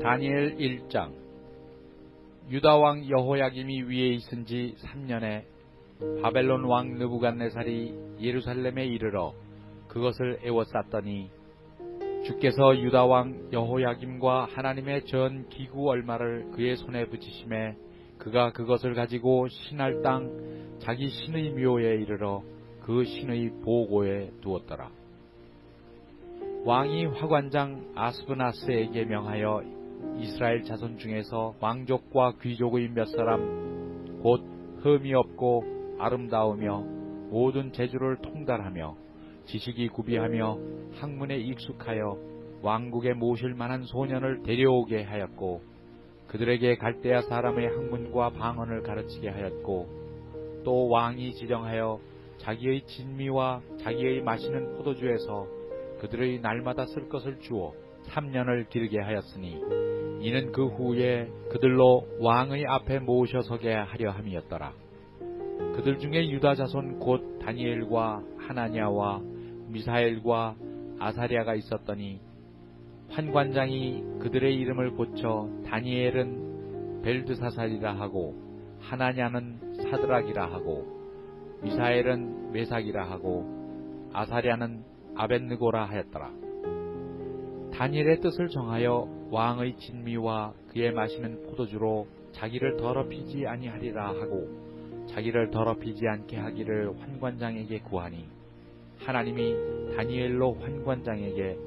다니엘 1장. 유다왕 여호야김이 위에 있은 지 3년에 바벨론 왕 느부갓네살이 예루살렘에 이르러 그것을 에워쌌더니 주께서 유다왕 여호야김과 하나님의 전 기구 얼마를 그의 손에 붙이심에 그가 그것을 가지고 신할 땅 자기 신의 묘에 이르러 그 신의 보고에 두었더라. 왕이 화관장 아스브나스에게 명하여 이스라엘 자손 중에서 왕족과 귀족의 몇 사람 곧 흠이 없고 아름다우며 모든 재주를 통달하며 지식이 구비하며 학문에 익숙하여 왕국에 모실 만한 소년을 데려오게 하였고 그들에게 갈대아 사람의 학문과 방언을 가르치게 하였고 또 왕이 지정하여 자기의 진미와 자기의 마시는 포도주에서 그들의 날마다 쓸 것을 주어 3년을 기르게 하였으니 이는 그 후에 그들로 왕의 앞에 모셔서게 하려 함이었더라. 그들 중에 유다 자손 곧 다니엘과 하나냐와 미사엘과 아사랴가 있었더니 환관장이 그들의 이름을 고쳐 다니엘은 벨드사살이라 하고 하나냐는 사드락이라 하고 미사엘은 메삭이라 하고 아사랴는 아벳느고라 하였더라. 다니엘의 뜻을 정하여 왕의 진미와 그의 마시는 포도주로 자기를 더럽히지 아니하리라 하고 자기를 더럽히지 않게 하기를 환관장에게 구하니 하나님이 다니엘로 환관장에게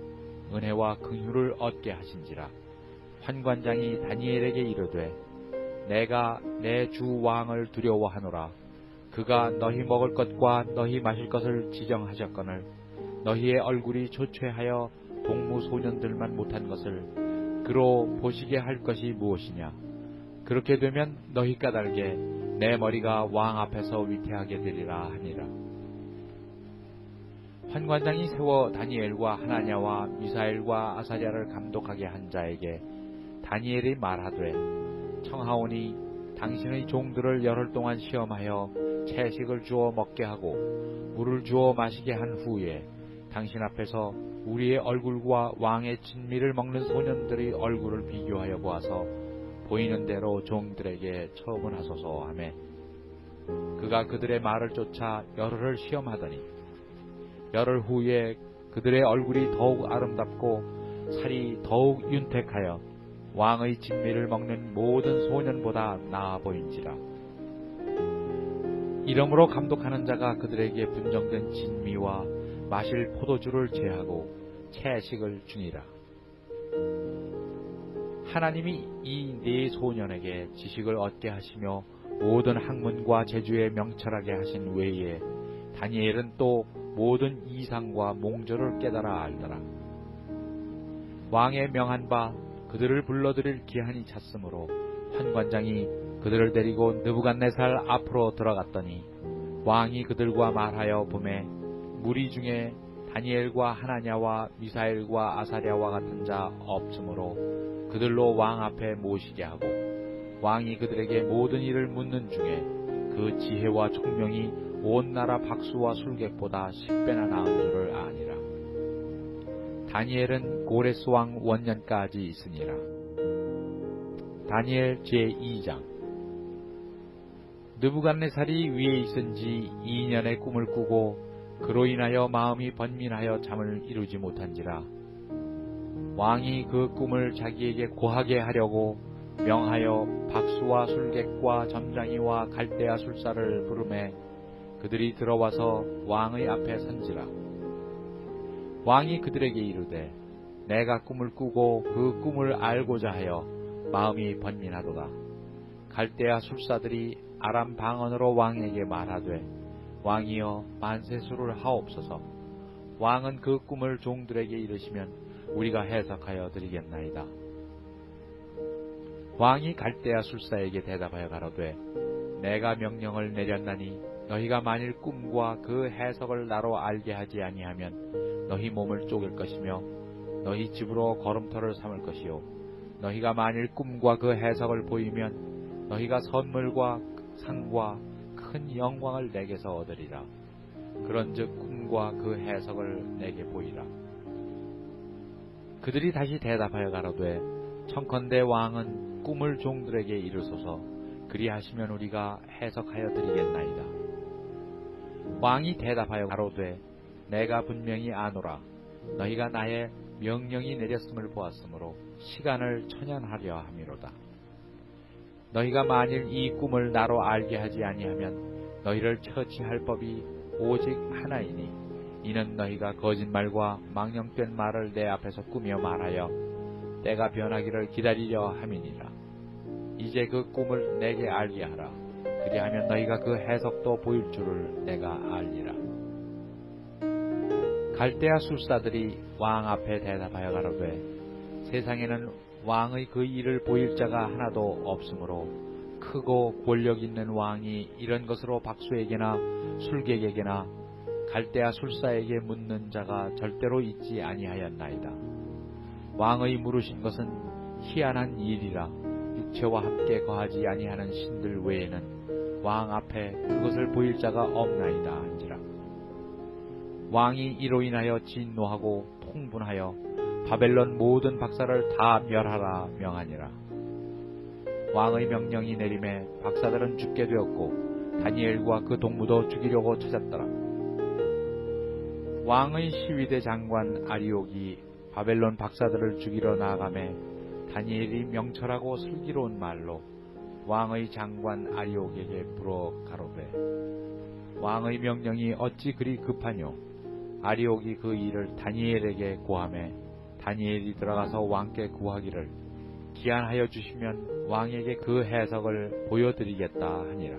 은혜와 긍휼을 얻게 하신지라. 환관장이 다니엘에게 이르되 내가 내 주 왕을 두려워하노라. 그가 너희 먹을 것과 너희 마실 것을 지정하셨거늘 너희의 얼굴이 조퇴하여 동무 소년들만 못한 것을 그로 보시게 할 것이 무엇이냐. 그렇게 되면 너희 까닭에 내 머리가 왕 앞에서 위태하게 되리라 하니라. 환관장이 세워 다니엘과 하나냐와 미사엘과 아사랴를 감독하게 한 자에게 다니엘이 말하되 청하오니 당신의 종들을 열흘 동안 시험하여 채식을 주어 먹게 하고 물을 주어 마시게 한 후에 당신 앞에서 우리의 얼굴과 왕의 진미를 먹는 소년들의 얼굴을 비교하여 보아서 보이는 대로 종들에게 처분하소서 하매 그가 그들의 말을 쫓아 열흘을 시험하더니 열흘 후에 그들의 얼굴이 더욱 아름답고 살이 더욱 윤택하여 왕의 진미를 먹는 모든 소년보다 나아 보인지라. 이러므로 감독하는 자가 그들에게 분정된 진미와 마실 포도주를 제하고 채식을 주니라. 하나님이 이 네 소년에게 지식을 얻게 하시며 모든 학문과 재주에 명철하게 하신 외에 다니엘은 또 모든 이상과 몽조를 깨달아 알더라. 왕의 명한 바 그들을 불러들일 기한이 찼으므로 환관장이 그들을 데리고 느부갓네살 앞으로 들어갔더니 왕이 그들과 말하여 보매 무리 중에 다니엘과 하나냐와 미사엘과 아사랴와 같은 자 없으므로 그들로 왕 앞에 모시게 하고 왕이 그들에게 모든 일을 묻는 중에 그 지혜와 총명이 온 나라 박수와 술객보다 10배나 나은 줄을 아니라. 다니엘은 고레스 왕 원년까지 있으니라. 다니엘 제2장. 느부갓네살이 위에 있은 지 2년의 꿈을 꾸고 그로 인하여 마음이 번민하여 잠을 이루지 못한지라. 왕이 그 꿈을 자기에게 고하게 하려고 명하여 박수와 술객과 점장이와 갈대아 술사를 부르매 그들이 들어와서 왕의 앞에 선지라. 왕이 그들에게 이르되 내가 꿈을 꾸고 그 꿈을 알고자 하여 마음이 번민하도다. 갈대아 술사들이 아람 방언으로 왕에게 말하되 왕이여 만세수를 하옵소서. 왕은 그 꿈을 종들에게 이르시면 우리가 해석하여 드리겠나이다. 왕이 갈대아 술사에게 대답하여 가로되 내가 명령을 내렸나니 너희가 만일 꿈과 그 해석을 나로 알게 하지 아니하면 너희 몸을 쪼갤 것이며 너희 집으로 걸음터를 삼을 것이요 너희가 만일 꿈과 그 해석을 보이면 너희가 선물과 상과 큰 영광을 내게서 얻으리라. 그런즉 꿈과 그 해석을 내게 보이라. 그들이 다시 대답하여 가로되 청컨대 왕은 꿈을 종들에게 이르소서. 그리하시면 우리가 해석하여 드리겠나이다. 왕이 대답하여 가로되 내가 분명히 아노라. 너희가 나의 명령이 내렸음을 보았으므로 시간을 천연하려 함이로다. 너희가 만일 이 꿈을 나로 알게 하지 아니하면 너희를 처치할 법이 오직 하나이니 이는 너희가 거짓말과 망령된 말을 내 앞에서 꾸며 말하여 때가 변하기를 기다리려 함이니라. 이제 그 꿈을 내게 알게 하라. 그리하면 너희가 그 해석도 보일 줄을 내가 알리라. 갈대아 술사들이 왕 앞에 대답하여 가로되 세상에는 왕의 그 일을 보일 자가 하나도 없으므로 크고 권력 있는 왕이 이런 것으로 박수에게나 술객에게나 갈대아 술사에게 묻는 자가 절대로 있지 아니하였나이다. 왕의 물으신 것은 희한한 일이라 육체와 함께 거하지 아니하는 신들 외에는 왕 앞에 그것을 보일 자가 없나이다 한지라. 왕이 이로 인하여 진노하고 통분하여 바벨론 모든 박사를 다 멸하라 명하니라. 왕의 명령이 내림에 박사들은 죽게 되었고 다니엘과 그 동무도 죽이려고 찾았더라. 왕의 시위대 장관 아리옥이 바벨론 박사들을 죽이러 나아가매 다니엘이 명철하고 슬기로운 말로 왕의 장관 아리옥에게 물어 가로되 왕의 명령이 어찌 그리 급하뇨? 아리옥이 그 일을 다니엘에게 고하매 다니엘이 들어가서 왕께 구하기를 기한하여 주시면 왕에게 그 해석을 보여드리겠다 하니라.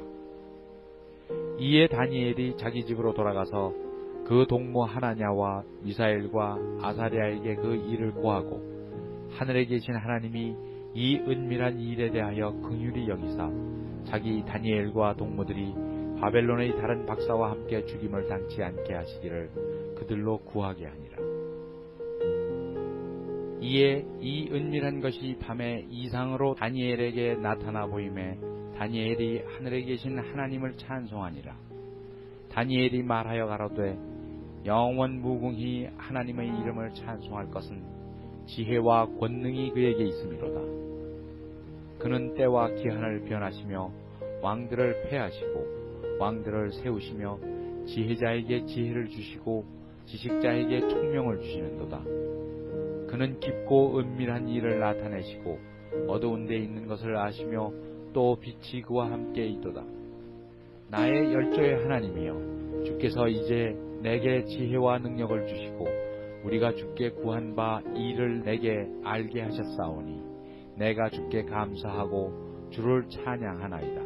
이에 다니엘이 자기 집으로 돌아가서 그 동무 하나냐와 미사엘과 아사랴에게 그 일을 고하고 하늘에 계신 하나님이 이 은밀한 일에 대하여 긍휼히 여기사 자기 다니엘과 동무들이 바벨론의 다른 박사와 함께 죽임을 당치 않게 하시기를 그들로 구하게 하니라. 이에 이 은밀한 것이 밤에 이상으로 다니엘에게 나타나 보임에 다니엘이 하늘에 계신 하나님을 찬송하니라. 다니엘이 말하여 가로되 영원 무궁히 하나님의 이름을 찬송할 것은 지혜와 권능이 그에게 있음이로다. 그는 때와 기한을 변하시며 왕들을 패하시고 왕들을 세우시며 지혜자에게 지혜를 주시고 지식자에게 총명을 주시는도다. 그는 깊고 은밀한 일을 나타내시고 어두운 데 있는 것을 아시며 또 빛이 그와 함께 있도다. 나의 열조의 하나님이여, 주께서 이제 내게 지혜와 능력을 주시고 우리가 주께 구한 바 이를 내게 알게 하셨사오니 내가 주께 감사하고 주를 찬양하나이다.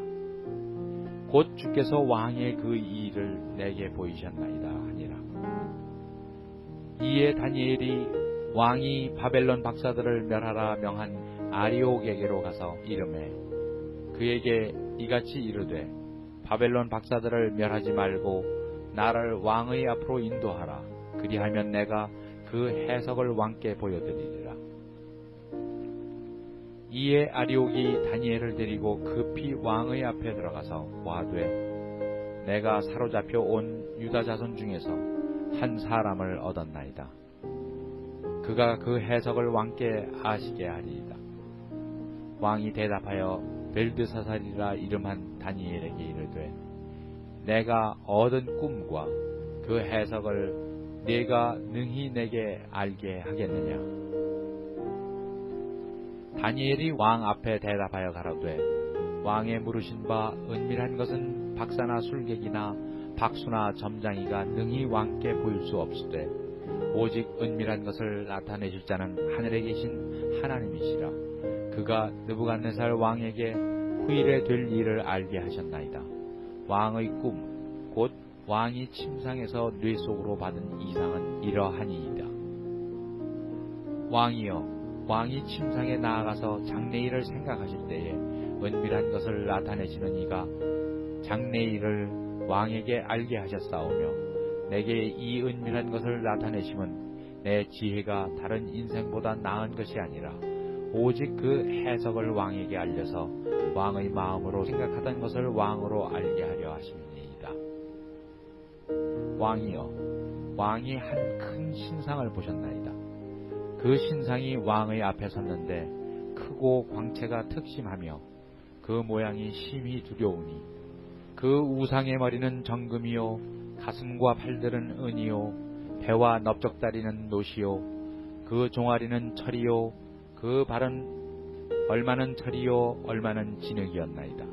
곧 주께서 왕의 그 일을 내게 보이셨나이다 하니라. 이에 다니엘이 왕이 바벨론 박사들을 멸하라 명한 아리옥에게로 가서 이르매 그에게 이같이 이르되 바벨론 박사들을 멸하지 말고 나를 왕의 앞으로 인도하라. 그리하면 내가 그 해석을 왕께 보여드리리라. 이에 아리옥이 다니엘을 데리고 급히 왕의 앞에 들어가서 고하되 내가 사로잡혀 온 유다 자손 중에서 한 사람을 얻었나이다. 그가 그 해석을 왕께 아시게 하리이다. 왕이 대답하여 벨드사살이라 이름한 다니엘에게 이르되 내가 얻은 꿈과 그 해석을 네가 능히 내게 알게 하겠느냐? 다니엘이 왕 앞에 대답하여 가로되 왕의 물으신 바 은밀한 것은 박사나 술객이나 박수나 점장이가 능히 왕께 보일 수 없으되 오직 은밀한 것을 나타내실 자는 하늘에 계신 하나님이시라. 그가 느부갓네살 왕에게 후일에 될 일을 알게 하셨나이다. 왕의 꿈, 곧 왕이 침상에서 뇌 속으로 받은 이상은 이러하니이다. 왕이여, 왕이 침상에 나아가서 장래일을 생각하실 때에 은밀한 것을 나타내시는 이가 장래일을 왕에게 알게 하셨사오며 내게 이 은밀한 것을 나타내심은 내 지혜가 다른 인생보다 나은 것이 아니라 오직 그 해석을 왕에게 알려서 왕의 마음으로 생각하던 것을 왕으로 알게 하려 하심이니이다. 왕이여, 왕이 한 큰 신상을 보셨나이다. 그 신상이 왕의 앞에 섰는데 그 크고 광채가 특심하며 그 모양이 심히 두려우니 그 우상의 머리는 정금이요 가슴과 팔들은 은이요 배와 넓적다리는 노시요 그 종아리는 철이요 그 발은 얼마는 철이요 얼마는 진흙이었나이다.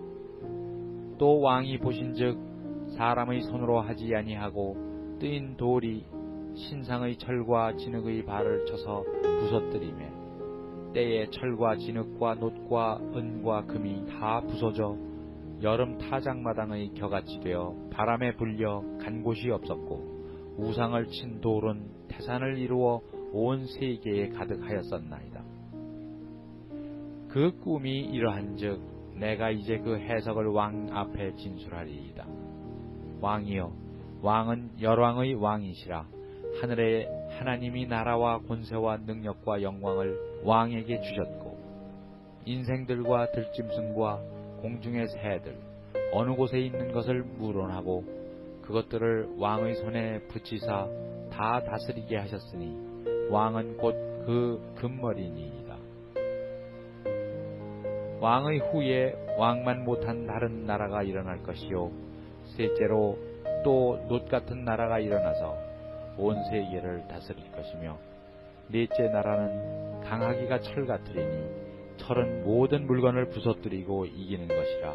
또 왕이 보신즉 사람의 손으로 하지 아니하고 뜨인 돌이 신상의 철과 진흙의 발을 쳐서 부서뜨리매 때에 철과 진흙과 놋과 은과 금이 다 부서져 여름 타작마당의 겨같이 되어 바람에 불려 간 곳이 없었고 우상을 친 돌은 태산을 이루어 온 세계에 가득하였었나이다. 그 꿈이 이러한즉 내가 이제 그 해석을 왕 앞에 진술하리이다. 왕이여, 왕은 열왕의 왕이시라. 하늘의 하나님이 나라와 권세와 능력과 영광을 왕에게 주셨고 인생들과 들짐승과 공중의 새들 어느 곳에 있는 것을 물어나고 그것들을 왕의 손에 붙이사 다 다스리게 하셨으니 왕은 곧 그 금머리니이다. 왕의 후에 왕만 못한 다른 나라가 일어날 것이요 셋째로 또 놋 같은 나라가 일어나서 온 세계를 다스릴 것이며 넷째 나라는 강하기가 철 같으리니 철은 모든 물건을 부서뜨리고 이기는 것이라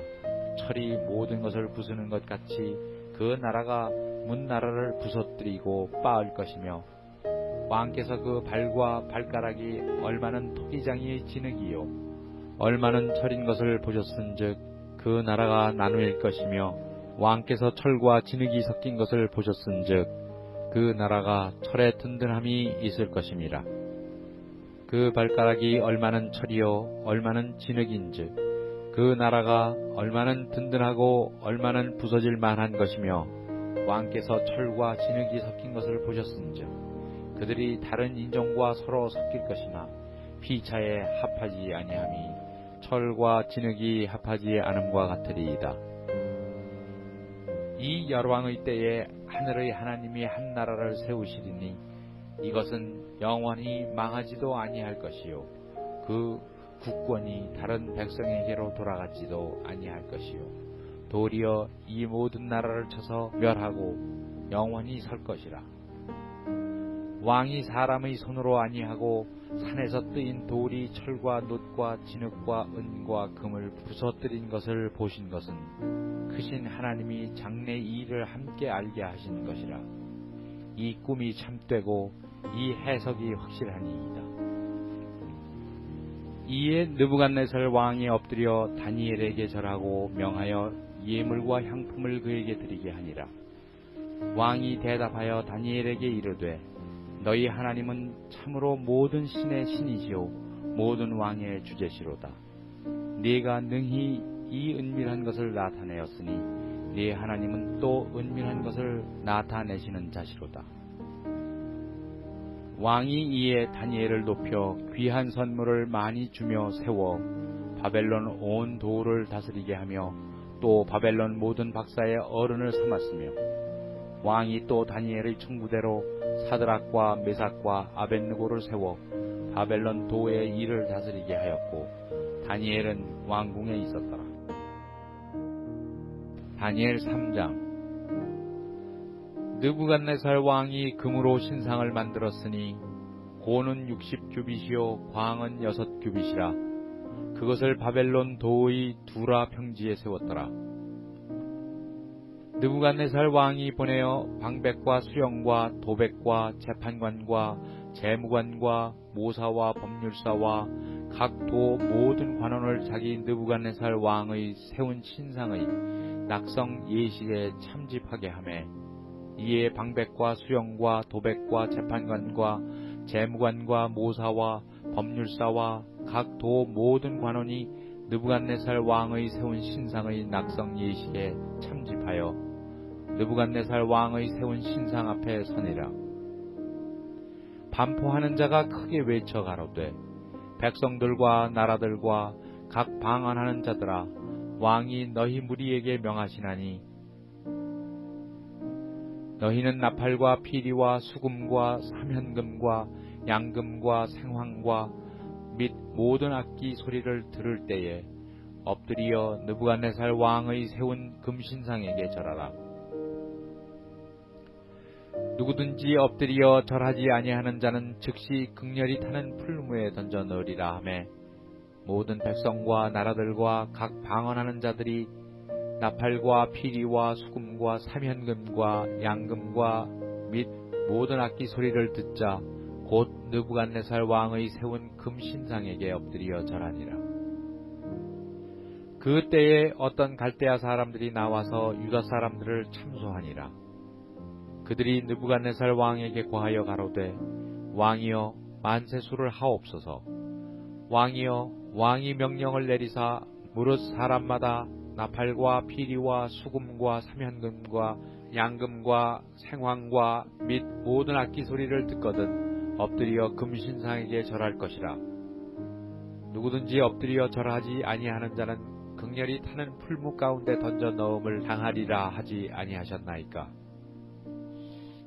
철이 모든 것을 부수는 것 같이 그 나라가 문나라를 부서뜨리고 빻을 것이며 왕께서 그 발과 발가락이 얼마는 토기장이의 진흙이요 얼마는 철인 것을 보셨은즉 그 나라가 나누일 것이며 왕께서 철과 진흙이 섞인 것을 보셨은즉 그 나라가 철의 든든함이 있을 것임이라. 그 발가락이 얼마는 철이요 얼마는 진흙인즉 그 나라가 얼마는 든든하고 얼마는 부서질 만한 것이며 왕께서 철과 진흙이 섞인 것을 보셨은즉 그들이 다른 인종과 서로 섞일 것이나 피차에 합하지 아니함이 철과 진흙이 합하지 않음과 같으리이다. 이 열왕의 때에 하늘의 하나님이 한 나라를 세우시리니 이것은 영원히 망하지도 아니할 것이요 그 국권이 다른 백성에게로 돌아가지도 아니할 것이요 도리어 이 모든 나라를 쳐서 멸하고 영원히 설 것이라. 왕이 사람의 손으로 아니하고 산에서 뜨인 돌이 철과 놋과 진흙과 은과 금을 부서뜨린 것을 보신 것은 크신 하나님이 장래 이 일을 함께 알게 하신 것이라. 이 꿈이 참되고 이 해석이 확실하니이다. 이에 느부갓네살 왕이 엎드려 다니엘에게 절하고 명하여 예물과 향품을 그에게 드리게 하니라. 왕이 대답하여 다니엘에게 이르되 너희 하나님은 참으로 모든 신의 신이시요 모든 왕의 주제시로다. 네가 능히 이 은밀한 것을 나타내었으니 네 하나님은 또 은밀한 것을 나타내시는 자시로다. 왕이 이에 다니엘을 높여 귀한 선물을 많이 주며 세워 바벨론 온 도를 다스리게 하며 또 바벨론 모든 박사의 어른을 삼았으며 왕이 또 다니엘의 청구대로 사드락과 메삭과 아벳느고를 세워 바벨론 도의 일을 다스리게 하였고 다니엘은 왕궁에 있었더라. 다니엘 3장. 느부갓네살 왕이 금으로 신상을 만들었으니 고는 60규빗이요 광은 6규빗이라. 그것을 바벨론 도의 두라 평지에 세웠더라. 느부갓네살 왕이 보내어 방백과 수령과 도백과 재판관과 재무관과 모사와 법률사와 각 도 모든 관원을 자기 느부갓네살 왕의 세운 신상의 낙성 예식에 참집하게 하매 이에 방백과 수령과 도백과 재판관과 재무관과 모사와 법률사와 각 도 모든 관원이 느부갓네살 왕의 세운 신상의 낙성 예식에 참집하여 느부갓네살 왕의 세운 신상 앞에 서니라. 반포하는 자가 크게 외쳐 가로되 백성들과 나라들과 각 방언하는 자들아 왕이 너희 무리에게 명하시나니 너희는 나팔과 피리와 수금과 삼현금과 양금과 생황과 및 모든 악기 소리를 들을 때에 엎드리어 느부갓네살 왕의 세운 금신상에게 절하라. 누구든지 엎드리어 절하지 아니하는 자는 즉시 극렬히 타는 풀무에 던져 넣으리라 하매 모든 백성과 나라들과 각 방언하는 자들이 나팔과 피리와 수금과 삼현금과 양금과 및 모든 악기 소리를 듣자 곧 느부갓네살 왕의 세운 금신상에게 엎드리어 절하니라. 그 때에 어떤 갈대아 사람들이 나와서 유다 사람들을 참소하니라. 그들이 느부갓네살 왕에게 고하여 가로되 왕이여 만세수를 하옵소서. 왕이여 왕이 명령을 내리사 무릇 사람마다 나팔과 피리와 수금과 삼현금과 양금과 생황과 및 모든 악기 소리를 듣거든 엎드려 금신상에게 절할 것이라. 누구든지 엎드려 절하지 아니하는 자는 극렬히 타는 풀무 가운데 던져 넣음을 당하리라 하지 아니하셨나이까.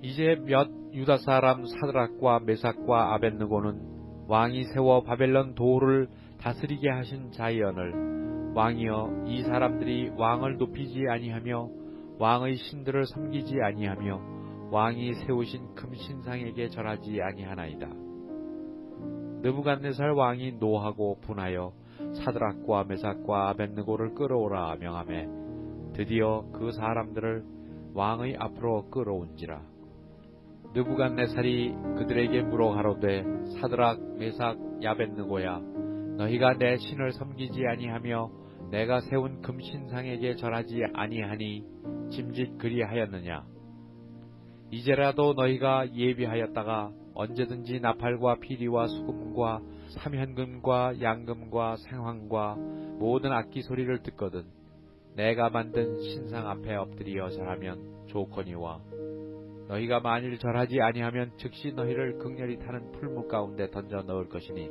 이제 몇 유다 사람 사드락과 메삭과 아벳느고는 왕이 세워 바벨론 도를 다스리게 하신 자이언을 왕이여 이 사람들이 왕을 높이지 아니하며 왕의 신들을 섬기지 아니하며 왕이 세우신 금신상에게 절하지 아니하나이다. 느부갓네살 왕이 노하고 분하여 사드락과 메삭과 아벳느고를 끌어오라 명하매 드디어 그 사람들을 왕의 앞으로 끌어온지라. 느부갓네살이 그들에게 물어 가로되 사드락 메삭 아벳느고야 너희가 내 신을 섬기지 아니하며 내가 세운 금신상에게 절하지 아니하니 짐짓 그리하였느냐. 이제라도 너희가 예비하였다가 언제든지 나팔과 피리와 수금과 삼현금과 양금과 생황과 모든 악기 소리를 듣거든 내가 만든 신상 앞에 엎드리어 절하면 좋거니와 너희가 만일 절하지 아니하면 즉시 너희를 극렬히 타는 풀무 가운데 던져 넣을 것이니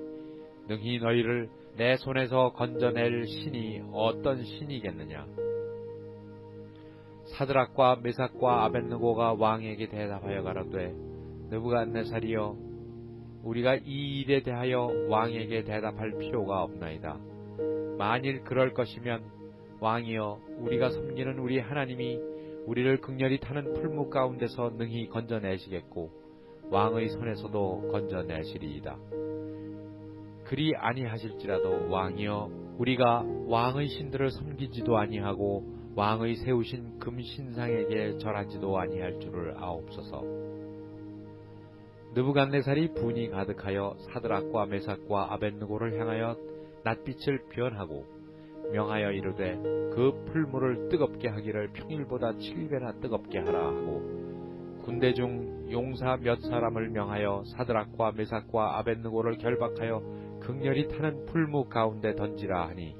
능히 너희를 내 손에서 건져낼 신이 어떤 신이겠느냐. 사드락과 메삭과 아벳느고가 왕에게 대답하여 가로되 느부갓네살이여 우리가 이 일에 대하여 왕에게 대답할 필요가 없나이다. 만일 그럴 것이면 왕이여 우리가 섬기는 우리 하나님이 우리를 극렬히 타는 풀무 가운데서 능히 건져내시겠고 왕의 손에서도 건져내시리이다. 그리 아니하실지라도 왕이여 우리가 왕의 신들을 섬기지도 아니하고 왕의 세우신 금신상에게 절하지도 아니할 줄을 아옵소서. 느부갓네살이 분이 가득하여 사드락과 메삭과 아벳느고를 향하여 낯빛을 변하고 명하여 이르되 그 풀무를 뜨겁게 하기를 평일보다 7배나 뜨겁게 하라 하고 군대 중 용사 몇 사람을 명하여 사드락과 메삭과 아벳느고를 결박하여 극렬히 타는 풀무 가운데 던지라 하니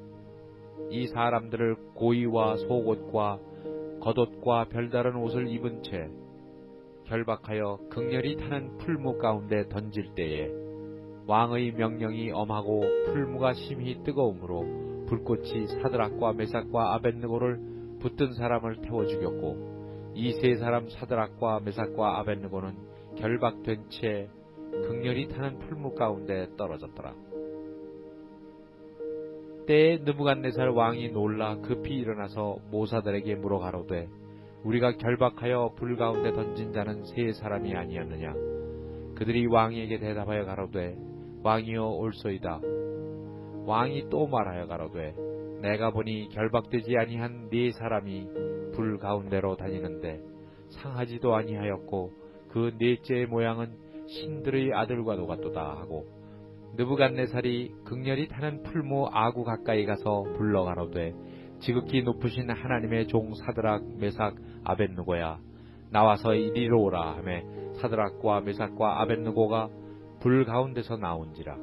이 사람들을 고이와 속옷과 겉옷과 별다른 옷을 입은 채 결박하여 극렬히 타는 풀무 가운데 던질 때에 왕의 명령이 엄하고 풀무가 심히 뜨거우므로 불꽃이 사드락과 메삭과 아벳느고를 붙든 사람을 태워 죽였고 이 세 사람 사드락과 메삭과 아벳느고는 결박된 채 극렬히 타는 풀무 가운데 떨어졌더라. 때에 느부갓네살 왕이 놀라 급히 일어나서 모사들에게 물어 가로되 우리가 결박하여 불 가운데 던진 자는 세 사람이 아니었느냐. 그들이 왕에게 대답하여 가로되 왕이여 옳소이다. 왕이 또 말하여 가로되 내가 보니 결박되지 아니한 네 사람이 불 가운데로 다니는데 상하지도 아니하였고 그 넷째의 모양은 신들의 아들과도 같도다 하고 느부갓네살이 극렬히 타는 풀무 아구 가까이 가서 불러 가로되 지극히 높으신 하나님의 종 사드락 메삭 아벳느고야 나와서 이리로 오라 하매 사드락과 메삭과 아벳느고가 불 가운데서 나온지라.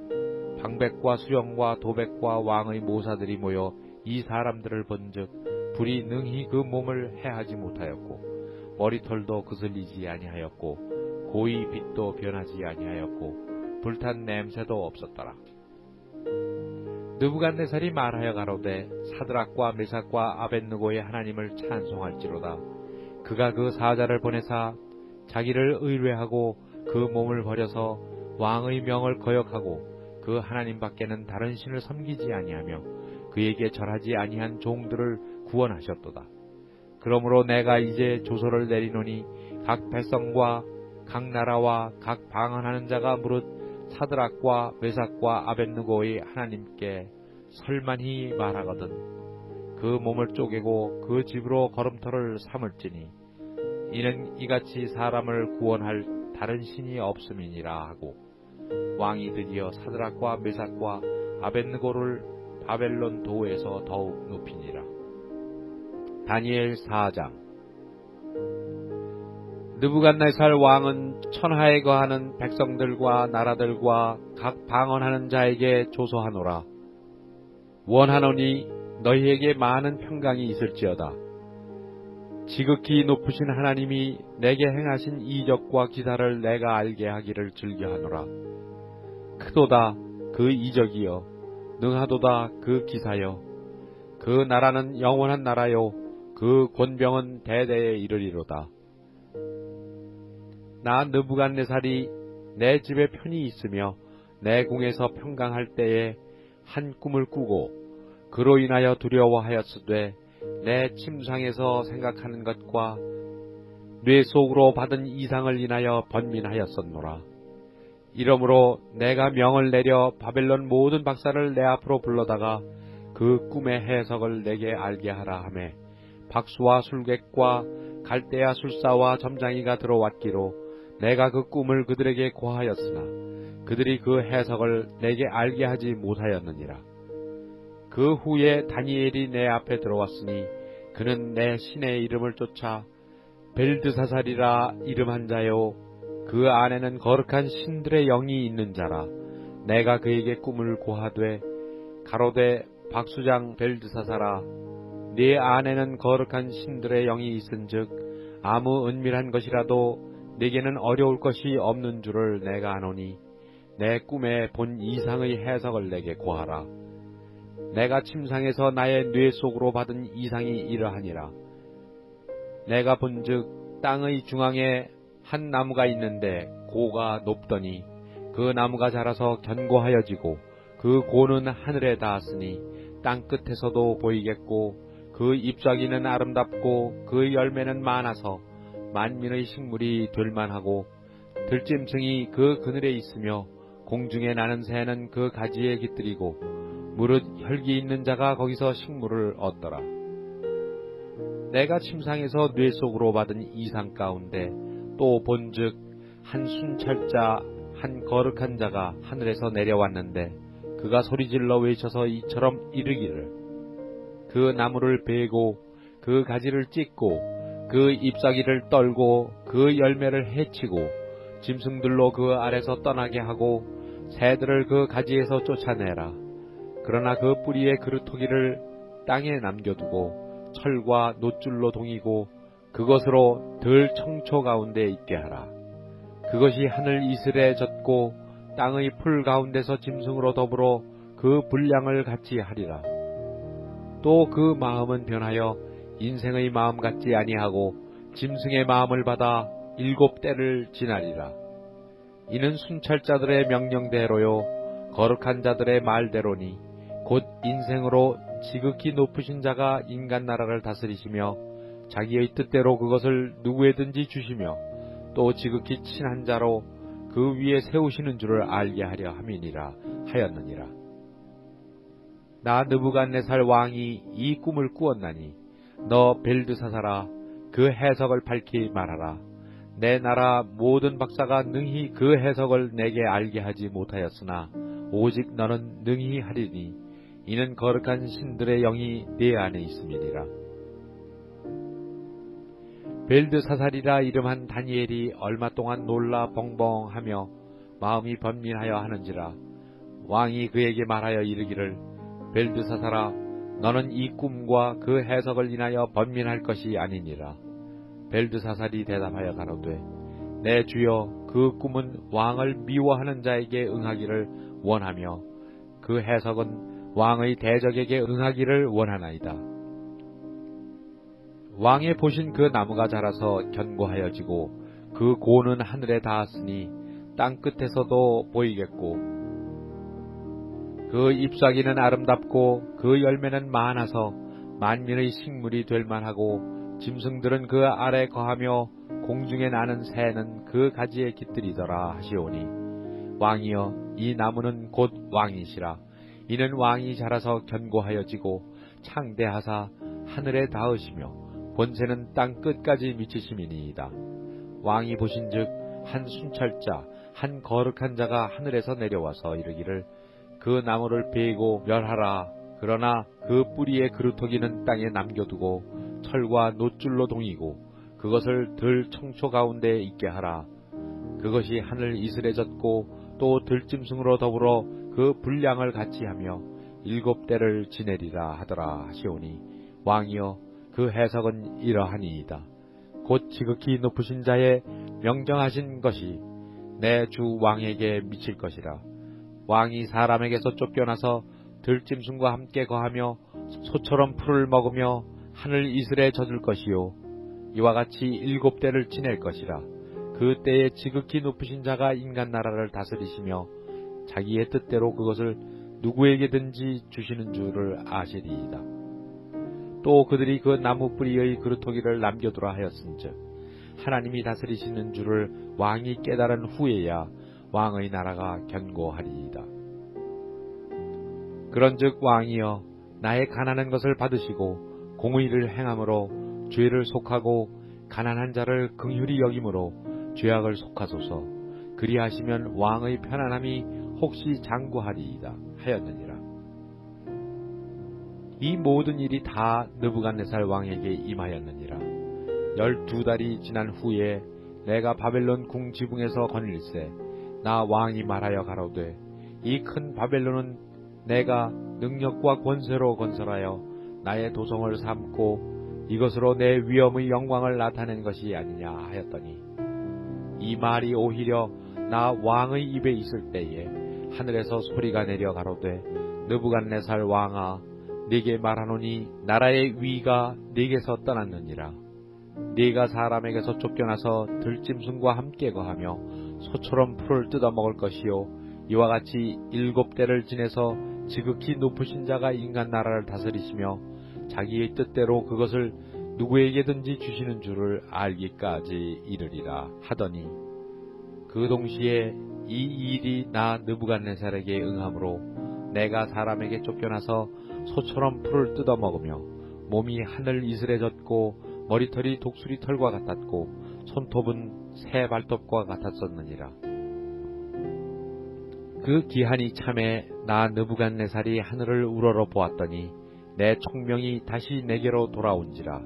방백과 수령과 도백과 왕의 모사들이 모여 이 사람들을 본즉 불이 능히 그 몸을 해하지 못하였고 머리털도 그슬리지 아니하였고 고이 빛도 변하지 아니하였고 불탄 냄새도 없었더라. 느부갓네살이 말하여 가로되 사드락과 메삭과 아벳느고의 하나님을 찬송할지로다. 그가 그 사자를 보내사 자기를 의뢰하고 그 몸을 버려서 왕의 명을 거역하고 그 하나님 밖에는 다른 신을 섬기지 아니하며 그에게 절하지 아니한 종들을 구원하셨도다. 그러므로 내가 이제 조서를 내리노니 각 백성과 각 나라와 각 방언하는 자가 무릇 사드락과 메삭과 아벳느고의 하나님께 설만히 말하거든 그 몸을 쪼개고 그 집으로 걸음터를 삼을지니 이는 이같이 사람을 구원할 다른 신이 없음이니라 하고 왕이 드디어 사드락과 메삭과 아벳느고를 바벨론 도에서 더욱 높이니라. 다니엘 4장. 느부갓네살 왕은 천하에 거하는 백성들과 나라들과 각 방언하는 자에게 조소하노라. 원하노니 너희에게 많은 평강이 있을지어다. 지극히 높으신 하나님이 내게 행하신 이적과 기사를 내가 알게 하기를 즐겨하노라. 크도다 그 이적이여, 능하도다 그 기사여. 그 나라는 영원한 나라요, 그 권병은 대대에 이르리로다. 나 느부갓네살이 내 집에 편히 있으며 내 궁에서 평강할 때에 한 꿈을 꾸고 그로 인하여 두려워하였으되 내 침상에서 생각하는 것과 뇌 속으로 받은 이상을 인하여 번민하였었노라. 이러므로 내가 명을 내려 바벨론 모든 박사를 내 앞으로 불러다가 그 꿈의 해석을 내게 알게 하라 하매 박수와 술객과 갈대아 술사와 점장이가 들어왔기로 내가 그 꿈을 그들에게 고하였으나 그들이 그 해석을 내게 알게 하지 못하였느니라. 그 후에 다니엘이 내 앞에 들어왔으니 그는 내 신의 이름을 쫓아 벨드사살이라 이름한 자요, 그 안에는 거룩한 신들의 영이 있는 자라. 내가 그에게 꿈을 고하되 가로되 박수장 벨드사살아, 네 안에는 거룩한 신들의 영이 있은즉 아무 은밀한 것이라도 네게는 어려울 것이 없는 줄을 내가 아노니 내 꿈에 본 이상의 해석을 내게 고하라. 내가 침상에서 나의 뇌 속으로 받은 이상이 이러하니라. 내가 본즉 땅의 중앙에 한 나무가 있는데 고가 높더니 그 나무가 자라서 견고하여지고 그 고는 하늘에 닿았으니 땅 끝에서도 보이겠고 그 잎사귀는 아름답고 그 열매는 많아서 만민의 식물이 될만하고 들짐승이 그 그늘에 있으며 공중에 나는 새는 그 가지에 깃들이고 무릇 혈기 있는 자가 거기서 식물을 얻더라. 내가 침상에서 뇌 속으로 받은 이상 가운데 또 본즉 한 순찰자 한 거룩한 자가 하늘에서 내려왔는데 그가 소리질러 외쳐서 이처럼 이르기를 그 나무를 베고 그 가지를 찢고 그 잎사귀를 떨고 그 열매를 해치고 짐승들로 그 아래서 떠나게 하고 새들을 그 가지에서 쫓아내라. 그러나 그 뿌리의 그루터기를 땅에 남겨두고 철과 놋줄로 동이고 그것으로 들 청초 가운데 있게 하라. 그것이 하늘 이슬에 젖고 땅의 풀 가운데서 짐승으로 더불어 그 분량을 같이 하리라. 또 그 마음은 변하여 인생의 마음 같지 아니하고 짐승의 마음을 받아 7때를 지나리라. 이는 순찰자들의 명령대로요 거룩한 자들의 말대로니 곧 인생으로 지극히 높으신 자가 인간 나라를 다스리시며 자기의 뜻대로 그것을 누구에든지 주시며 또 지극히 친한 자로 그 위에 세우시는 줄을 알게 하려 함이니라 하였느니라. 나 느부갓네살 왕이 이 꿈을 꾸었나니 너 벨드사살아, 그 해석을 밝히 말하라. 내 나라 모든 박사가 능히 그 해석을 내게 알게 하지 못하였으나 오직 너는 능히 하리니 이는 거룩한 신들의 영이 네 안에 있음이니라. 벨드사살이라 이름한 다니엘이 얼마 동안 놀라 벙벙하며 마음이 번민하여 하는지라. 왕이 그에게 말하여 이르기를 벨드사살아, 너는 이 꿈과 그 해석을 인하여 번민할 것이 아니니라. 벨드사살이 대답하여 가로되 내 주여, 그 꿈은 왕을 미워하는 자에게 응하기를 원하며 그 해석은 왕의 대적에게 응하기를 원하나이다. 왕의 보신 그 나무가 자라서 견고하여지고 그 고는 하늘에 닿았으니 땅 끝에서도 보이겠고 그 잎사귀는 아름답고 그 열매는 많아서 만민의 식물이 될 만하고 짐승들은 그 아래 거하며 공중에 나는 새는 그 가지에 깃들이더라 하시오니 왕이여 이 나무는 곧 왕이시라. 이는 왕이 자라서 견고하여지고 창대하사 하늘에 닿으시며 권세는 땅 끝까지 미치심이니이다. 왕이 보신즉 한 순찰자 한 거룩한 자가 하늘에서 내려와서 이르기를 그 나무를 베고 멸하라. 그러나 그 뿌리의 그루터기는 땅에 남겨두고 철과 놋줄로 동이고 그것을 들 청초 가운데 있게 하라. 그것이 하늘 이슬에 젖고 또 들짐승으로 더불어 그 분량을 같이 하며 7대를 지내리라 하더라 하시오니 왕이여 그 해석은 이러하니이다. 곧 지극히 높으신 자의 명정하신 것이 내 주 왕에게 미칠 것이라. 왕이 사람에게서 쫓겨나서 들짐승과 함께 거하며 소처럼 풀을 먹으며 하늘 이슬에 젖을 것이요 이와 같이 7대를 지낼 것이라. 그 때에 지극히 높으신 자가 인간 나라를 다스리시며 자기의 뜻대로 그것을 누구에게든지 주시는 줄을 아시리이다. 또 그들이 그 나무 뿌리의 그루터기를 남겨두라 하였은즉 하나님이 다스리시는 줄을 왕이 깨달은 후에야 왕의 나라가 견고하리이다. 그런즉 왕이여 나의 가난한 것을 받으시고 공의를 행함으로 죄를 속하고 가난한 자를 긍휼히 여김으로 죄악을 속하소서. 그리하시면 왕의 편안함이 혹시 장구하리이다 하였느니라. 이 모든 일이 다 느부갓네살 왕에게 임하였느니라. 12달이 지난 후에 내가 바벨론 궁 지붕에서 거닐세 나 왕이 말하여 가로되 이 큰 바벨론은 내가 능력과 권세로 건설하여 나의 도성을 삼고 이것으로 내 위엄의 영광을 나타낸 것이 아니냐 하였더니 이 말이 오히려 나 왕의 입에 있을 때에 하늘에서 소리가 내려 가로되 느부갓네살 왕아 네게 말하노니 나라의 위가 네게서 떠났느니라. 네가 사람에게서 쫓겨나서 들짐승과 함께 거하며 소처럼 풀을 뜯어먹을 것이요 이와 같이 7대를 지내서 지극히 높으신 자가 인간 나라를 다스리시며 자기의 뜻대로 그것을 누구에게든지 주시는 줄을 알기까지 이르리라 하더니 그 동시에 이 일이 나 느부갓네살에게 응함으로 내가 사람에게 쫓겨나서 소처럼 풀을 뜯어먹으며 몸이 하늘 이슬에 젖고 머리털이 독수리 털과 같았고 손톱은 새 발톱과 같았었느니라. 그 기한이 참에 나 느부갓네살이 하늘을 우러러 보았더니 내 총명이 다시 내게로 돌아온지라.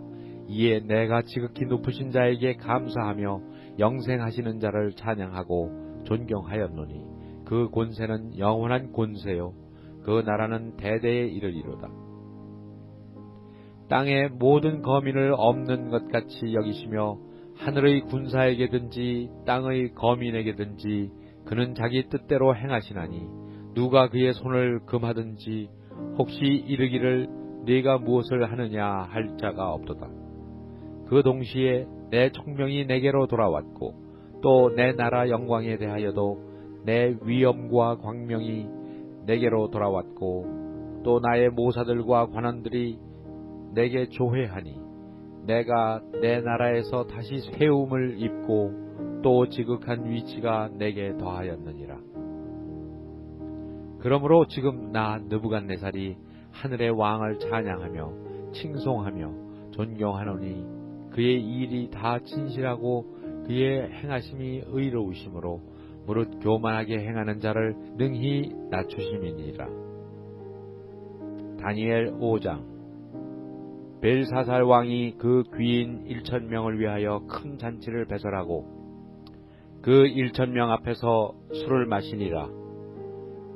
이에 내가 지극히 높으신 자에게 감사하며 영생하시는 자를 찬양하고 존경하였노니 그 권세는 영원한 권세요 그 나라는 대대에 이르리로다. 땅의 모든 거민을 없는 것 같이 여기시며 하늘의 군사에게든지 땅의 거민에게든지 그는 자기 뜻대로 행하시나니 누가 그의 손을 금하든지 혹시 이르기를 네가 무엇을 하느냐 할 자가 없도다. 그 동시에 내 총명이 내게로 돌아왔고 또 내 나라 영광에 대하여도 내 위엄과 광명이 내게로 돌아왔고 또 나의 모사들과 관원들이 내게 조회하니 내가 내 나라에서 다시 세움을 입고 또 지극한 위치가 내게 더하였느니라. 그러므로 지금 나 느부갓네살이 하늘의 왕을 찬양하며 칭송하며 존경하노니 그의 일이 다 진실하고 그의 행하심이 의로우심으로 무릇 교만하게 행하는 자를 능히 낮추심이니라. 다니엘 5장. 벨사살 왕이 그 귀인 1000명을 위하여 큰 잔치를 배설하고 그 1000명 앞에서 술을 마시니라.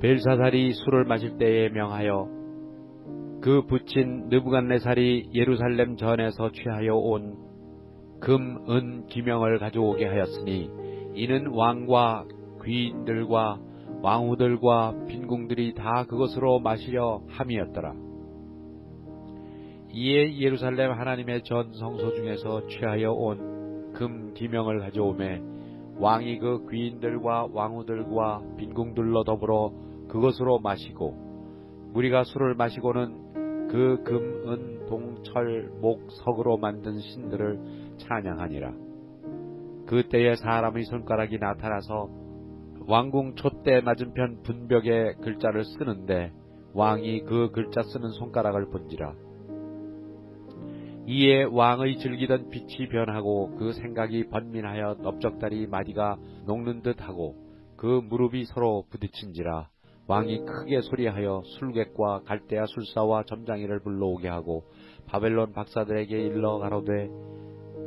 벨사살이 술을 마실 때에 명하여 그 부친 느부갓네살이 예루살렘 전에서 취하여 온 금, 은, 기명을 가져오게 하였으니 이는 왕과 귀인들과 왕후들과 빈궁들이 다 그것으로 마시려 함이었더라. 이에 예루살렘 하나님의 전 성소 중에서 취하여 온 금 기명을 가져오매 왕이 그 귀인들과 왕후들과 빈궁들로 더불어 그것으로 마시고 무리가 술을 마시고는 그 금, 은, 동, 철, 목, 석으로 만든 신들을 찬양하니라. 그때에 사람의 손가락이 나타나서 왕궁 촛대 맞은편 분벽에 글자를 쓰는데 왕이 그 글자 쓰는 손가락을 본지라. 이에 왕의 즐기던 빛이 변하고 그 생각이 번민하여 넓적다리 마디가 녹는 듯하고 그 무릎이 서로 부딪힌지라. 왕이 크게 소리하여 술객과 갈대아 술사와 점장이를 불러오게 하고 바벨론 박사들에게 일러 가로되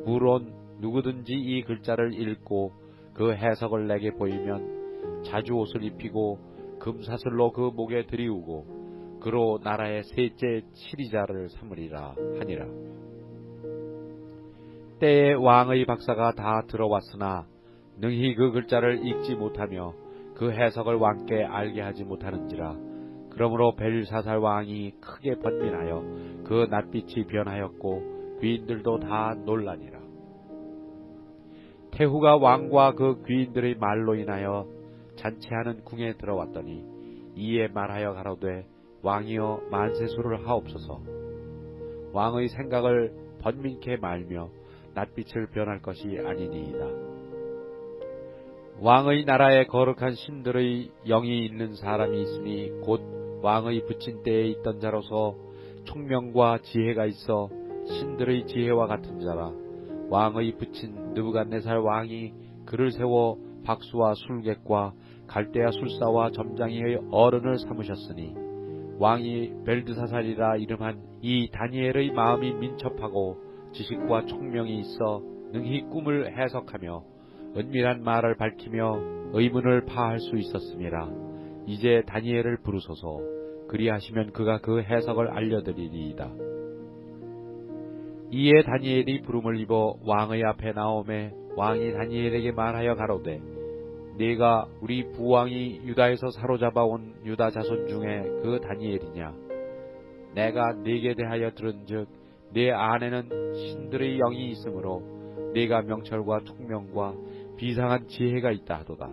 물론 누구든지 이 글자를 읽고 그 해석을 내게 보이면 자주 옷을 입히고 금사슬로 그 목에 들이우고 그로 나라의 셋째 치리자를 삼으리라 하니라. 때에 왕의 박사가 다 들어왔으나 능히 그 글자를 읽지 못하며 그 해석을 왕께 알게 하지 못하는지라. 그러므로 벨사살 왕이 크게 번민하여 그 낯빛이 변하였고 귀인들도 다 놀라니라. 태후가 왕과 그 귀인들의 말로 인하여 잔치하는 궁에 들어왔더니 이에 말하여 가로되 왕이여 만세수를 하옵소서. 왕의 생각을 번민케 말며 낯빛을 변할 것이 아니니이다. 왕의 나라에 거룩한 신들의 영이 있는 사람이 있으니 곧 왕의 붙인 때에 있던 자로서 총명과 지혜가 있어 신들의 지혜와 같은 자라. 왕의 붙인 느부갓네살 왕이 그를 세워 박수와 술객과 갈대아 술사와 점장이의 어른을 삼으셨으니 왕이 벨드사살이라 이름한 이 다니엘의 마음이 민첩하고 지식과 총명이 있어 능히 꿈을 해석하며 은밀한 말을 밝히며 의문을 파할 수 있었음이라. 이제 다니엘을 부르소서. 그리하시면 그가 그 해석을 알려드리리이다. 이에 다니엘이 부름을 입어 왕의 앞에 나오매 왕이 다니엘에게 말하여 가로되 네가 우리 부왕이 유다에서 사로잡아온 유다 자손 중에 그 다니엘이냐? 내가 네게 대하여 들은즉 네 안에는 신들의 영이 있으므로 네가 명철과 총명과 비상한 지혜가 있다 하도다.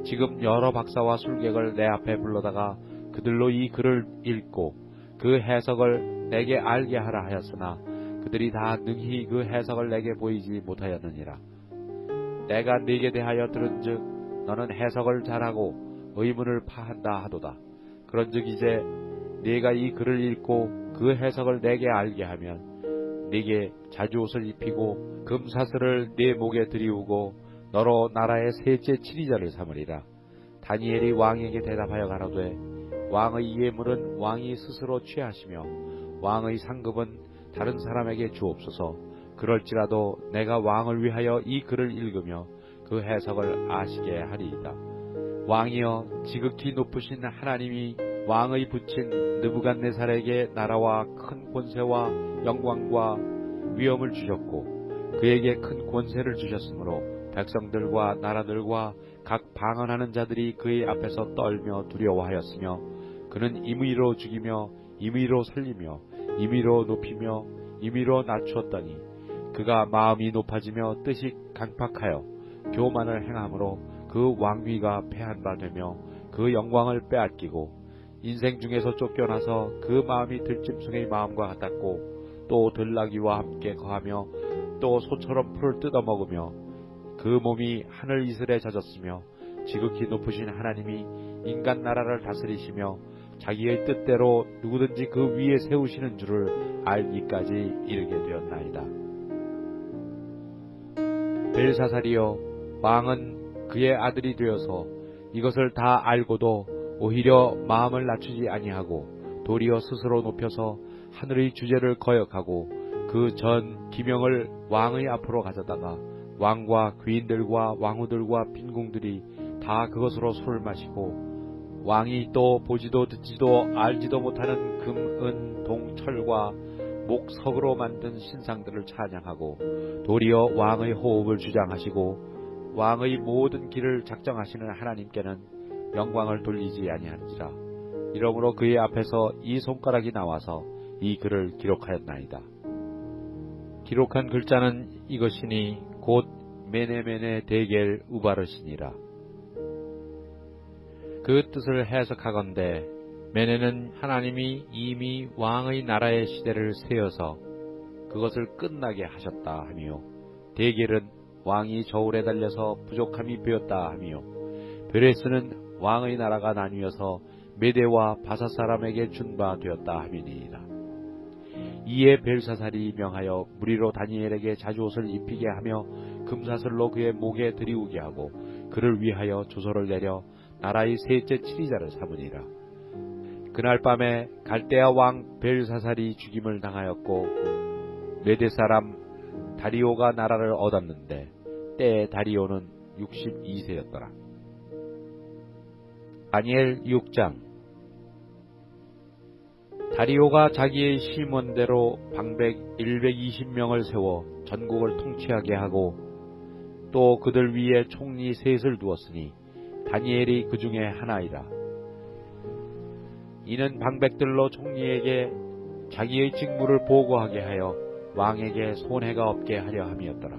지금 여러 박사와 술객을 내 앞에 불러다가 그들로 이 글을 읽고 그 해석을 내게 알게 하라 하였으나 그들이 다 능히 그 해석을 내게 보이지 못하였느니라. 내가 네게 대하여 들은즉 너는 해석을 잘하고 의문을 파한다 하도다. 그런즉 이제 네가 이 글을 읽고 그 해석을 내게 알게 하면 네게 자주 옷을 입히고 금사슬을 네 목에 들이우고 너로 나라의 셋째 치리자를 삼으리라. 다니엘이 왕에게 대답하여 가로되 왕의 예물은 왕이 스스로 취하시며 왕의 상급은 다른 사람에게 주옵소서. 그럴지라도 내가 왕을 위하여 이 글을 읽으며 그 해석을 아시게 하리이다. 왕이여 지극히 높으신 하나님이 왕의 붙인 느부갓네살에게 나라와 큰 권세와 영광과 위엄을 주셨고 그에게 큰 권세를 주셨으므로 백성들과 나라들과 각 방언하는 자들이 그의 앞에서 떨며 두려워하였으며 그는 임의로 죽이며 임의로 살리며 임의로 높이며 임의로 낮추었더니 그가 마음이 높아지며 뜻이 강팍하여 교만을 행함으로 그 왕위가 패한 바 되며 그 영광을 빼앗기고 인생 중에서 쫓겨나서 그 마음이 들짐승의 마음과 같았고 또 들나귀와 함께 거하며 또 소처럼 풀을 뜯어먹으며 그 몸이 하늘 이슬에 젖었으며 지극히 높으신 하나님이 인간 나라를 다스리시며 자기의 뜻대로 누구든지 그 위에 세우시는 줄을 알기까지 이르게 되었나이다. 벨사살이여 왕은 그의 아들이 되어서 이것을 다 알고도 오히려 마음을 낮추지 아니하고 도리어 스스로 높여서 하늘의 주제를 거역하고 그 전 기명을 왕의 앞으로 가져다가 왕과 귀인들과 왕후들과 빈궁들이 다 그것으로 술을 마시고 왕이 또 보지도 듣지도 알지도 못하는 금, 은, 동, 철과 목, 석으로 만든 신상들을 찬양하고 도리어 왕의 호흡을 주장하시고 왕의 모든 길을 작정하시는 하나님께는 영광을 돌리지 아니하는지라. 이러므로 그의 앞에서 이 손가락이 나와서 이 글을 기록하였나이다. 기록한 글자는 이것이니 곧 메네메네 데겔 우바르시니라. 그 뜻을 해석하건대 매네는 하나님이 이미 왕의 나라의 시대를 세어서 그것을 끝나게 하셨다 하며, 데겔은 왕이 저울에 달려서 부족함이 베었다 하며, 베레스는 왕의 나라가 나뉘어서 메대와 바사 사람에게 준 바 되었다 하미니이다. 이에 벨사살이 명하여 무리로 다니엘에게 자주옷을 입히게 하며 금사슬로 그의 목에 들이우게 하고 그를 위하여 조서를 내려 나라의 셋째 치리자를 삼으니라. 그날 밤에 갈대아 왕 벨사살이 죽임을 당하였고 메대 사람 다리오가 나라를 얻었는데 때에 다리오는 62세였더라. 다니엘 6장. 다리오가 자기의 심원대로 방백 120명을 세워 전국을 통치하게 하고 또 그들 위에 총리 셋을 두었으니 다니엘이 그 중에 하나이라. 이는 방백들로 총리에게 자기의 직무를 보고하게 하여 왕에게 손해가 없게 하려 함이었더라.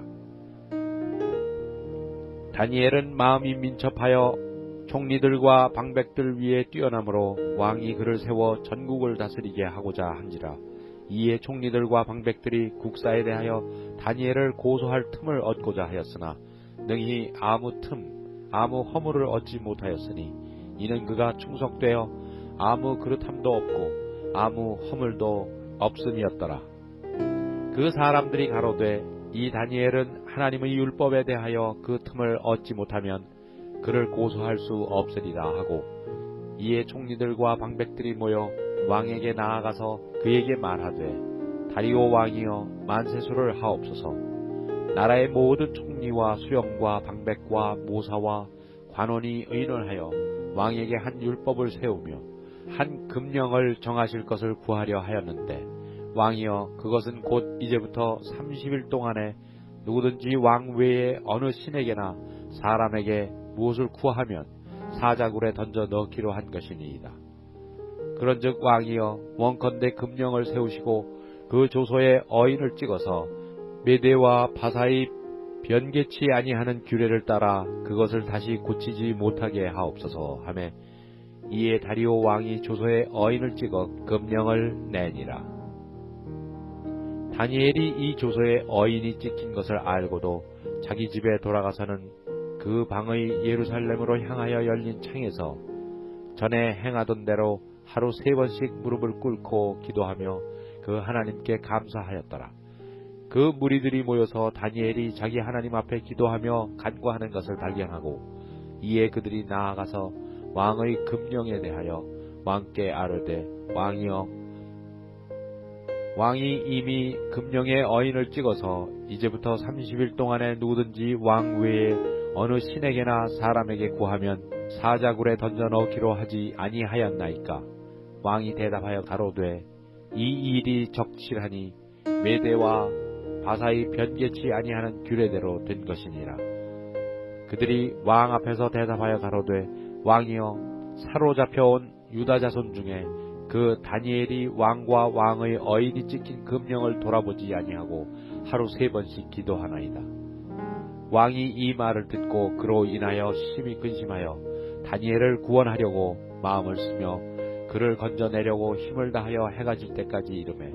다니엘은 마음이 민첩하여 총리들과 방백들 위에 뛰어나므로 왕이 그를 세워 전국을 다스리게 하고자 한지라. 이에 총리들과 방백들이 국사에 대하여 다니엘을 고소할 틈을 얻고자 하였으나 능히 아무 허물을 얻지 못하였으니 이는 그가 충성되어 아무 그릇함도 없고 아무 허물도 없음이었더라. 그 사람들이 가로되 이 다니엘은 하나님의 율법에 대하여 그 틈을 얻지 못하면 그를 고소할 수 없으리라 하고, 이에 총리들과 방백들이 모여 왕에게 나아가서 그에게 말하되 다리오 왕이여 만세수를 하옵소서. 나라의 모든 총리와 수령과 방백과 모사와 관원이 의논하여 왕에게 한 율법을 세우며 한 금령을 정하실 것을 구하려 하였는데 왕이여 그것은 곧 이제부터 30일 동안에 누구든지 왕 외에 어느 신에게나 사람에게 무엇을 구하면 사자굴에 던져 넣기로 한 것이니이다. 그런즉 왕이여 원컨대 금령을 세우시고 그 조서에 어인을 찍어서 메대와 바사의 변개치 아니하는 규례를 따라 그것을 다시 고치지 못하게 하옵소서 하매, 이에 다리오 왕이 조서에 어인을 찍어 금령을 내니라. 다니엘이 이 조서에 어인이 찍힌 것을 알고도 자기 집에 돌아가서는 그 방의 예루살렘으로 향하여 열린 창에서 전에 행하던 대로 하루 3번씩 무릎을 꿇고 기도하며 그 하나님께 감사하였더라. 그 무리들이 모여서 다니엘이 자기 하나님 앞에 기도하며 간구하는 것을 발견하고, 이에 그들이 나아가서 왕의 금령에 대하여 왕께 아뢰되 왕이 이미 금령의 어인을 찍어서 이제부터 30일 동안에 누구든지 왕 외에 어느 신에게나 사람에게 구하면 사자굴에 던져 넣기로 하지 아니하였나이까? 왕이 대답하여 가로되 이 일이 적실하니 메대와 바사의 변개치 아니하는 규례대로 된 것이니라. 그들이 왕 앞에서 대답하여 가로되 왕이여 사로잡혀온 유다 자손 중에 그 다니엘이 왕과 왕의 어인이 찍힌 금령을 돌아보지 아니하고 하루 3번씩 기도하나이다. 왕이 이 말을 듣고 그로 인하여 심히 근심하여 다니엘을 구원하려고 마음을 쓰며 그를 건져내려고 힘을 다하여 해가 질 때까지 이르매,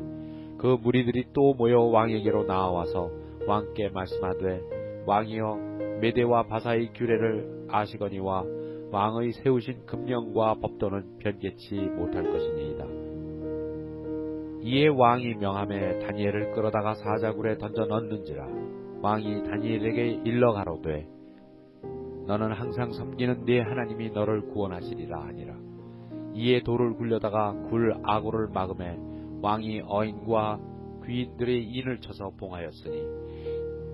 그 무리들이 또 모여 왕에게로 나와서 왕께 말씀하되 왕이여 메대와 바사의 규례를 아시거니와 왕의 세우신 금령과 법도는 변개치 못할 것이니이다. 이에 왕이 명함에 다니엘을 끌어다가 사자굴에 던져 넣는지라. 왕이 다니엘에게 일러 가로되 너는 항상 섬기는 네 하나님이 너를 구원하시리라 하니라. 이에 돌을 굴려다가 굴 아고를 막음에 왕이 어인과 귀인들의 인을 쳐서 봉하였으니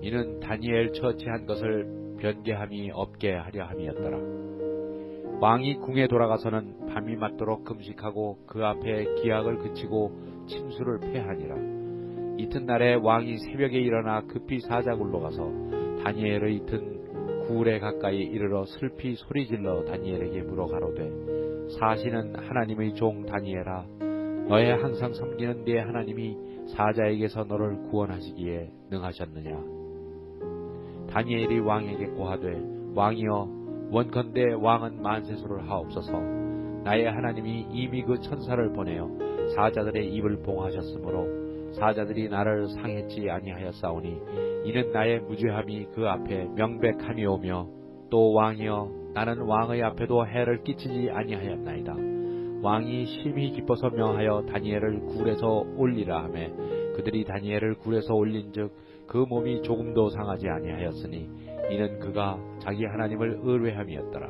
이는 다니엘 처치한 것을 변개함이 없게 하려 함이었더라. 왕이 궁에 돌아가서는 밤이 맞도록 금식하고 그 앞에 기약을 그치고 침수를 패하니라. 이튿날에 왕이 새벽에 일어나 급히 사자굴로 가서 다니엘의 든 굴에 가까이 이르러 슬피 소리질러 다니엘에게 물어 가로되 사시는 하나님의 종 다니엘아, 너의 항상 섬기는 네 하나님이 사자에게서 너를 구원하시기에 능하셨느냐? 다니엘이 왕에게 고하되 왕이여 원컨대 왕은 만세수를 하옵소서. 나의 하나님이 이미 그 천사를 보내어 사자들의 입을 봉하셨으므로 사자들이 나를 상했지 아니하였사오니 이는 나의 무죄함이 그 앞에 명백함이오며 또 왕이여 나는 왕의 앞에도 해를 끼치지 아니하였나이다. 왕이 심히 기뻐서 명하여 다니엘을 굴에서 올리라 하매 그들이 다니엘을 굴에서 올린즉 그 몸이 조금도 상하지 아니하였으니 이는 그가 자기 하나님을 의뢰함이었더라.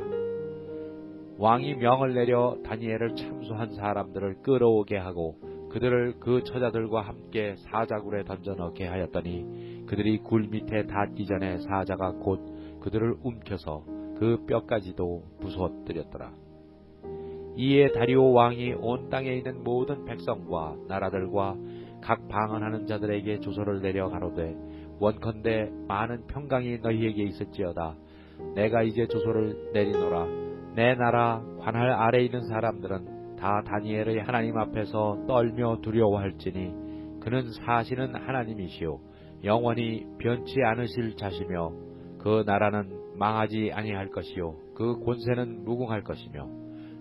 왕이 명을 내려 다니엘을 참수한 사람들을 끌어오게 하고 그들을 그 처자들과 함께 사자굴에 던져 넣게 하였더니 그들이 굴 밑에 닿기 전에 사자가 곧 그들을 움켜서 그 뼈까지도 부숴뜨렸더라. 이에 다리오 왕이 온 땅에 있는 모든 백성과 나라들과 각 방언하는 자들에게 조서를 내려 가로되 원컨대 많은 평강이 너희에게 있을지어다. 내가 이제 조서를 내리노라. 내 나라 관할 아래 있는 사람들은 다 다니엘의 하나님 앞에서 떨며 두려워할지니 그는 사실은 하나님이시요 영원히 변치 않으실 자시며 그 나라는 망하지 아니할 것이요 그 권세는 무궁할 것이며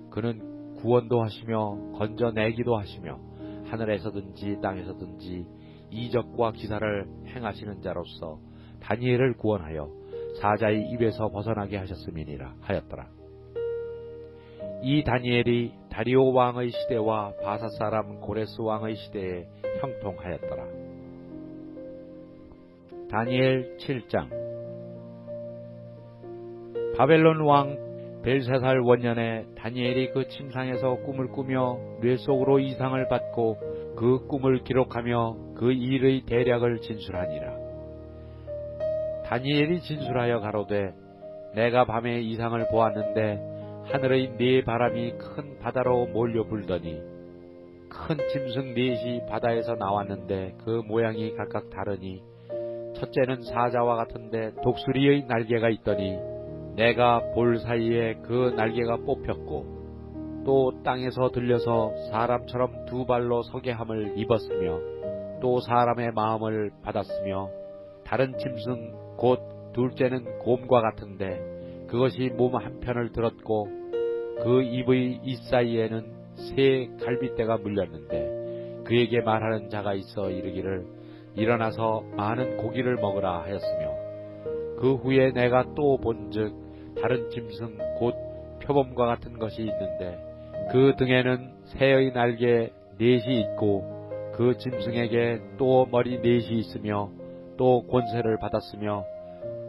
그는 구원도 하시며 건져내기도 하시며 하늘에서든지 땅에서든지 이적과 기사를 행하시는 자로서 다니엘을 구원하여 사자의 입에서 벗어나게 하셨음이니라 하였더라. 이 다니엘이 다리오 왕의 시대와 바사 사람 고레스 왕의 시대에 형통하였더라. 다니엘 7장. 바벨론 왕 벨사살 원년에 다니엘이 그 침상에서 꿈을 꾸며 뇌 속으로 이상을 받고 그 꿈을 기록하며 그 일의 대략을 진술하니라. 다니엘이 진술하여 가로되 내가 밤에 이상을 보았는데 하늘의 네 바람이 큰 바다로 몰려 불더니 큰 짐승 넷이 바다에서 나왔는데 그 모양이 각각 다르니 첫째는 사자와 같은데 독수리의 날개가 있더니 내가 볼 사이에 그 날개가 뽑혔고 또 땅에서 들려서 사람처럼 두 발로 서게 함을 입었으며 또 사람의 마음을 받았으며 다른 짐승 곧 둘째는 곰과 같은데 그것이 몸 한편을 들었고 그 입의 잇사이에는 새 갈빗대가 물렸는데 그에게 말하는 자가 있어 이르기를 일어나서 많은 고기를 먹으라 하였으며 그 후에 내가 또 본즉 다른 짐승 곧 표범과 같은 것이 있는데 그 등에는 새의 날개 넷이 있고 그 짐승에게 또 머리 넷이 있으며 또 권세를 받았으며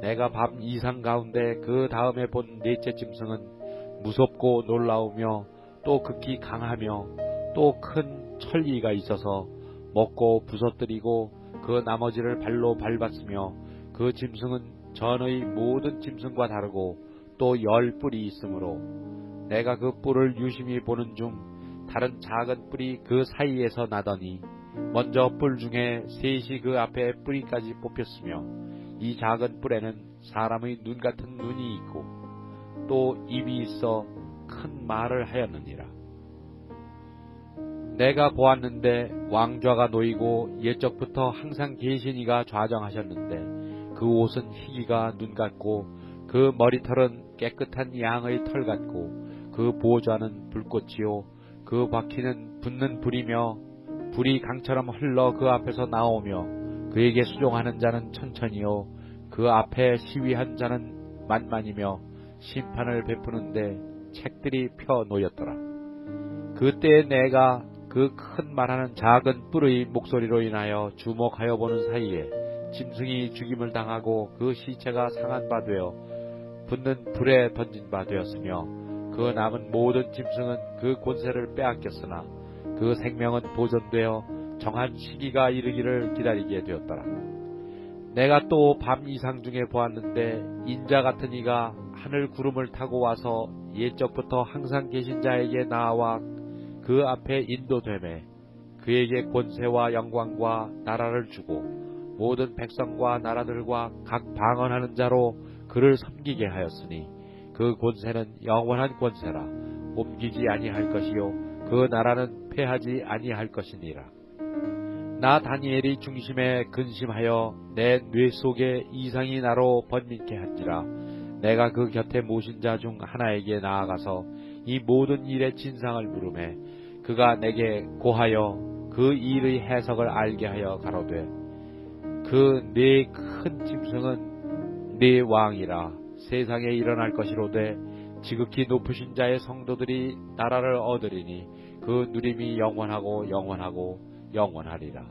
내가 밤 이상 가운데 그 다음에 본 넷째 짐승은 무섭고 놀라우며 또 극히 강하며 또 큰 천리가 있어서 먹고 부서뜨리고 그 나머지를 발로 밟았으며 그 짐승은 전의 모든 짐승과 다르고 또 10뿔이 있으므로 내가 그 뿔을 유심히 보는 중 다른 작은 뿔이 그 사이에서 나더니 먼저 뿔 중에 셋이 그 앞에 뿌리까지 뽑혔으며 이 작은 뿔에는 사람의 눈 같은 눈이 있고 또 입이 있어 큰 말을 하였느니라. 내가 보았는데 왕좌가 놓이고 옛적부터 항상 계신 이가 좌정하셨는데 그 옷은 희기가 눈 같고 그 머리털은 깨끗한 양의 털 같고 그 보좌는 불꽃이요 그 바퀴는 붙는 불이며 불이 강처럼 흘러 그 앞에서 나오며 그에게 수종하는 자는 천천히요 그 앞에 시위한 자는 만만이며 심판을 베푸는데 책들이 펴 놓였더라. 그때에 내가 그 큰 말하는 작은 뿔의 목소리로 인하여 주목하여 보는 사이에 짐승이 죽임을 당하고 그 시체가 상한 바 되어 붙는 불에 던진 바 되었으며 그 남은 모든 짐승은 그 권세를 빼앗겼으나 그 생명은 보존되어 정한 시기가 이르기를 기다리게 되었더라. 내가 또 밤 이상 중에 보았는데 인자 같은 이가 하늘 구름을 타고 와서 옛적부터 항상 계신 자에게 나와 그 앞에 인도되매 그에게 권세와 영광과 나라를 주고 모든 백성과 나라들과 각 방언하는 자로 그를 섬기게 하였으니 그 권세는 영원한 권세라 옮기지 아니할 것이요 그 나라는 패하지 아니할 것이니라. 나 다니엘이 중심에 근심하여 내 뇌 속에 이상이 나로 번민케 한지라 내가 그 곁에 모신 자 중 하나에게 나아가서 이 모든 일의 진상을 물으매 그가 내게 고하여 그 일의 해석을 알게 하여 가로되 그 네 큰 짐승은 네 왕이라 세상에 일어날 것이로되 지극히 높으신 자의 성도들이 나라를 얻으리니 그 누림이 영원하고 영원하고 영원하리라.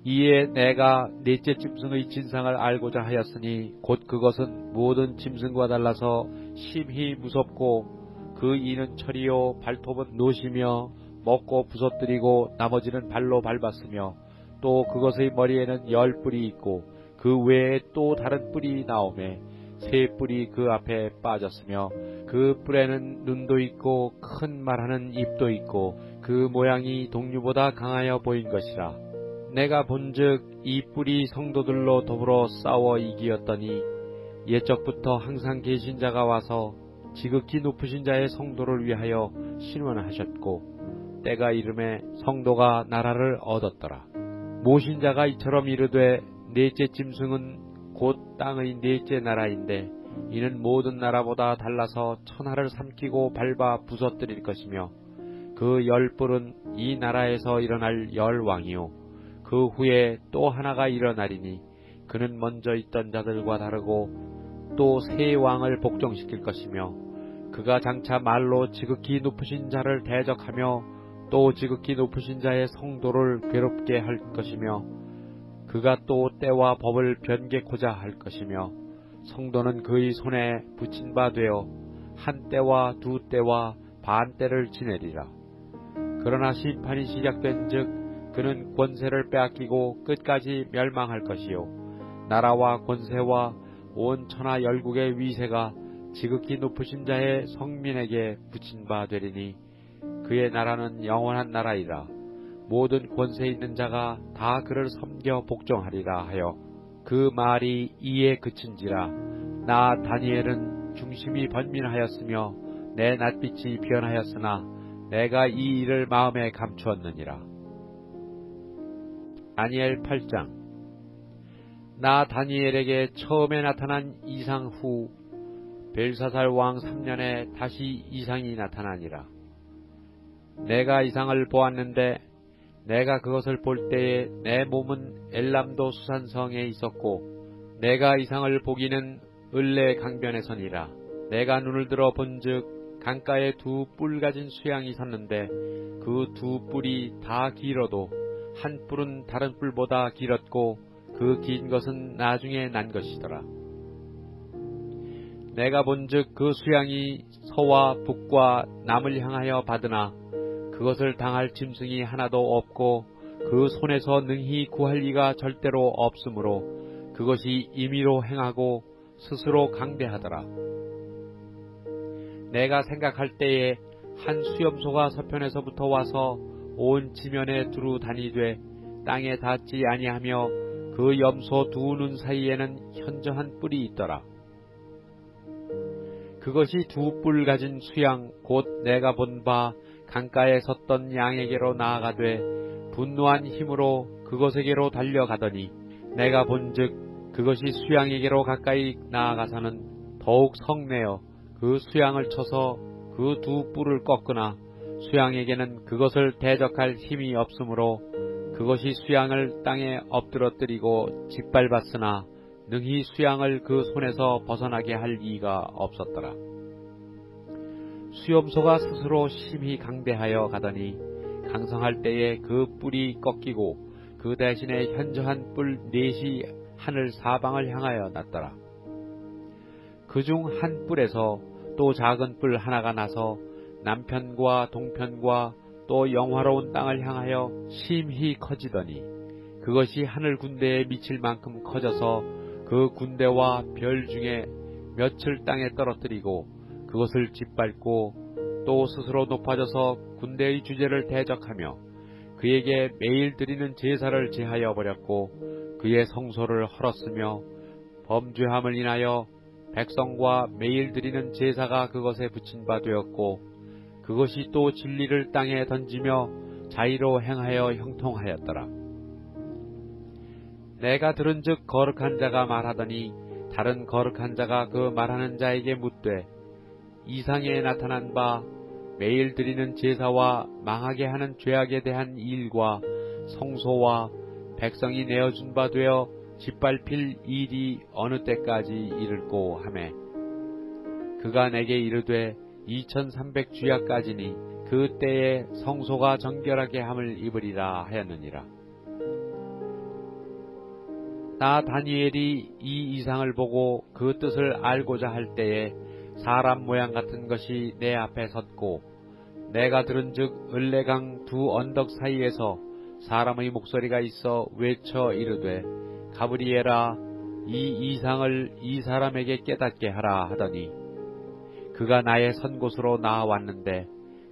이에 내가 넷째 짐승의 진상을 알고자 하였으니 곧 그것은 모든 짐승과 달라서 심히 무섭고 그 이는 철이요 발톱은 노시며 먹고 부서뜨리고 나머지는 발로 밟았으며 또 그것의 머리에는 10뿔이 있고 그 외에 또 다른 뿔이 나오매 3뿔이 그 앞에 빠졌으며 그 뿔에는 눈도 있고 큰 말하는 입도 있고 그 모양이 동류보다 강하여 보인 것이라. 내가 본즉 이 뿔이 성도들로 더불어 싸워 이기었더니 옛적부터 항상 계신 자가 와서 지극히 높으신 자의 성도를 위하여 신원하셨고 때가 이름에 성도가 나라를 얻었더라. 모신 자가 이처럼 이르되 넷째 짐승은 곧 땅의 넷째 나라인데 이는 모든 나라보다 달라서 천하를 삼키고 밟아 부서뜨릴 것이며 그 10뿔은 이 나라에서 일어날 10왕이요 그 후에 또 하나가 일어나리니 그는 먼저 있던 자들과 다르고 또 새 왕을 복종시킬 것이며 그가 장차 말로 지극히 높으신 자를 대적하며 또 지극히 높으신 자의 성도를 괴롭게 할 것이며 그가 또 때와 법을 변개코자 할 것이며 성도는 그의 손에 붙인 바 되어 한 때와 두 때와 반 때를 지내리라. 그러나 심판이 시작된 즉 그는 권세를 빼앗기고 끝까지 멸망할 것이요 나라와 권세와 온 천하 열국의 위세가 지극히 높으신 자의 성민에게 붙인 바 되리니 그의 나라는 영원한 나라이라. 모든 권세 있는 자가 다 그를 섬겨 복종하리라 하여 그 말이 이에 그친지라. 나 다니엘은 중심이 번민하였으며 내 낯빛이 변하였으나 내가 이 일을 마음에 감추었느니라. 다니엘 8장. 나 다니엘에게 처음에 나타난 이상 후 벨사살 왕 3년에 다시 이상이 나타나니라. 내가 이상을 보았는데 내가 그것을 볼 때에 내 몸은 엘람도 수산성에 있었고 내가 이상을 보기는 을레 강변에서니라. 내가 눈을 들어 본즉 강가에 2뿔 가진 수양이 섰는데 그 2뿔이 다 길어도 한 뿔은 다른 뿔보다 길었고 그 긴 것은 나중에 난 것이더라. 내가 본즉 그 수양이 서와 북과 남을 향하여 받으나 그것을 당할 짐승이 하나도 없고 그 손에서 능히 구할 이가 절대로 없으므로 그것이 임의로 행하고 스스로 강대하더라. 내가 생각할 때에 한 수염소가 서편에서부터 와서 온 지면에 두루 다니되 땅에 닿지 아니하며 그 염소 2눈 사이에는 현저한 뿔이 있더라. 그것이 2뿔 가진 수양 곧 내가 본 바 강가에 섰던 양에게로 나아가되 분노한 힘으로 그것에게로 달려가더니 내가 본즉 그것이 수양에게로 가까이 나아가서는 더욱 성내어 그 수양을 쳐서 그 2뿔을 꺾으나 수양에게는 그것을 대적할 힘이 없으므로 그것이 수양을 땅에 엎드러뜨리고 짓밟았으나 능히 수양을 그 손에서 벗어나게 할 이가 없었더라. 수염소가 스스로 심히 강대하여 가더니 강성할 때에 그 뿔이 꺾이고 그 대신에 현저한 뿔 4이 하늘 사방을 향하여 났더라. 그중 한 뿔에서 또 작은 뿔 하나가 나서 남편과 동편과 또 영화로운 땅을 향하여 심히 커지더니 그것이 하늘 군대에 미칠 만큼 커져서 그 군대와 별 중에 몇을 땅에 떨어뜨리고 그것을 짓밟고 또 스스로 높아져서 군대의 주제를 대적하며 그에게 매일 드리는 제사를 제하여 버렸고 그의 성소를 헐었으며 범죄함을 인하여 백성과 매일 드리는 제사가 그것에 붙인 바 되었고 그것이 또 진리를 땅에 던지며 자의로 행하여 형통하였더라. 내가 들은즉 거룩한 자가 말하더니 다른 거룩한 자가 그 말하는 자에게 묻되 이상에 나타난 바 매일 드리는 제사와 망하게 하는 죄악에 대한 일과 성소와 백성이 내어준 바 되어 짓밟힐 일이 어느 때까지 이를꼬 하매 그가 내게 이르되 2300주야까지니 그 때에 성소가 정결하게 함을 입으리라 하였느니라. 나 다니엘이 이 이상을 보고 그 뜻을 알고자 할 때에 사람 모양 같은 것이 내 앞에 섰고 내가 들은즉 을레강 두 언덕 사이에서 사람의 목소리가 있어 외쳐 이르되 가브리엘아 이 이상을 이 사람에게 깨닫게 하라 하더니 그가 나의 선 곳으로 나아왔는데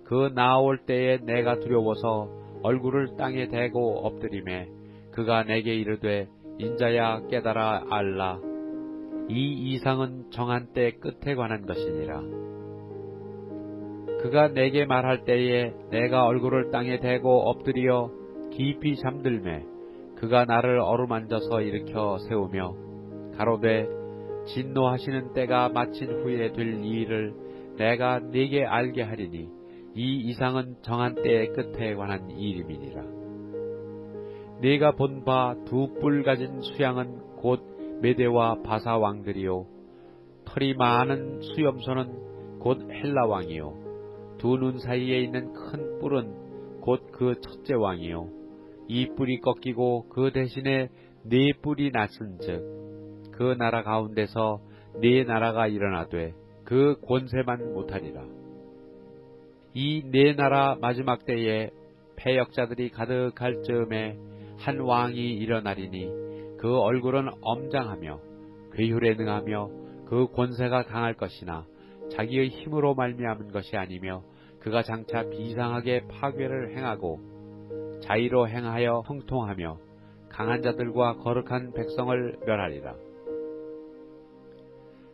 그 나아올 때에 내가 두려워서 얼굴을 땅에 대고 엎드리매 그가 내게 이르되 인자야 깨달아 알라 이 이상은 정한 때 끝에 관한 것이니라. 그가 내게 말할 때에 내가 얼굴을 땅에 대고 엎드려 깊이 잠들매 그가 나를 어루만져서 일으켜 세우며 가로되 진노하시는 때가 마친 후에 될 일을 내가 네게 알게 하리니 이 이상은 정한 때의 끝에 관한 일임이니라. 네가 본 바 두 뿔 가진 수양은 곧 메대와 바사 왕들이요 털이 많은 수염소는 곧 헬라 왕이요 두 눈 사이에 있는 큰 뿔은 곧 그 첫째 왕이요 이 뿔이 꺾이고 그 대신에 네 뿔이 났은즉 그 나라 가운데서 네 나라가 일어나되 그 권세만 못하리라. 이 네 나라 마지막 때에 패역자들이 가득할 즈음에 한 왕이 일어나리니 그 얼굴은 엄장하며 괴휼에 능하며 그 권세가 강할 것이나 자기의 힘으로 말미암은 것이 아니며 그가 장차 비상하게 파괴를 행하고 자의로 행하여 형통하며 강한 자들과 거룩한 백성을 멸하리라.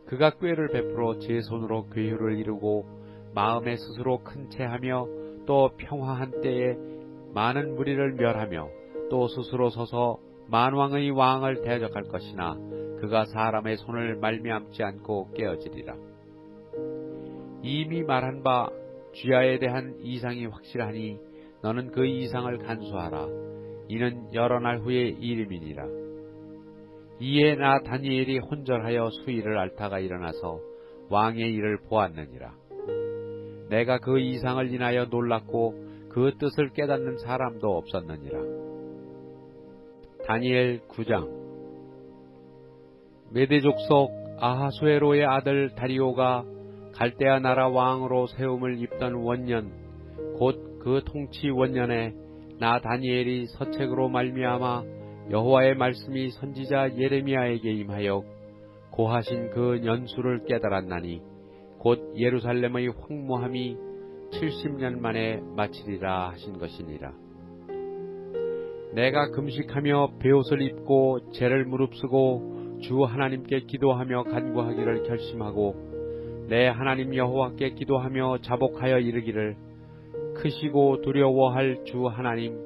그가 꾀를 베풀어 제 손으로 괴휼을 이루고 마음에 스스로 큰 채하며 또 평화한 때에 많은 무리를 멸하며 또 스스로 서서 만왕의 왕을 대적할 것이나 그가 사람의 손을 말미암지 않고 깨어지리라. 이미 말한 바 쥐야에 대한 이상이 확실하니 너는 그 이상을 간수하라. 이는 여러 날 후의 일임이니라. 이에 나 다니엘이 혼절하여 수일을 앓다가 일어나서 왕의 일을 보았느니라. 내가 그 이상을 인하여 놀랐고 그 뜻을 깨닫는 사람도 없었느니라. 다니엘 9장. 메대 족속 아하수에로의 아들 다리오가 갈대아 나라 왕으로 세움을 입던 원년 곧 그 통치 원년에 나 다니엘이 서책으로 말미암아 여호와의 말씀이 선지자 예레미야에게 임하여 고하신 그 연수를 깨달았나니 곧 예루살렘의 황무함이 70년 만에 마치리라 하신 것이니라. 내가 금식하며 베옷을 입고 죄를 무릅쓰고 주 하나님께 기도하며 간구하기를 결심하고 내 하나님 여호와께 기도하며 자복하여 이르기를 크시고 두려워할 주 하나님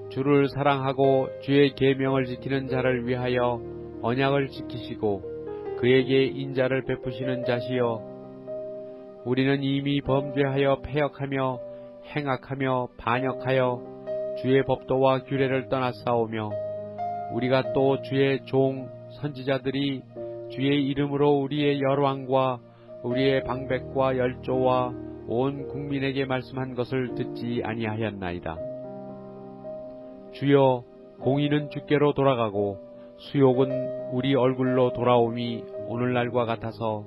주를 사랑하고 주의 계명을 지키는 자를 위하여 언약을 지키시고 그에게 인자를 베푸시는 자시여 우리는 이미 범죄하여 패역하며 행악하며 반역하여 주의 법도와 규례를 떠났사오며 우리가 또 주의 종 선지자들이 주의 이름으로 우리의 열왕과 우리의 방백과 열조와 온 국민에게 말씀한 것을 듣지 아니하였나이다. 주여 공의는 주께로 돌아가고 수욕은 우리 얼굴로 돌아옴이 오늘날과 같아서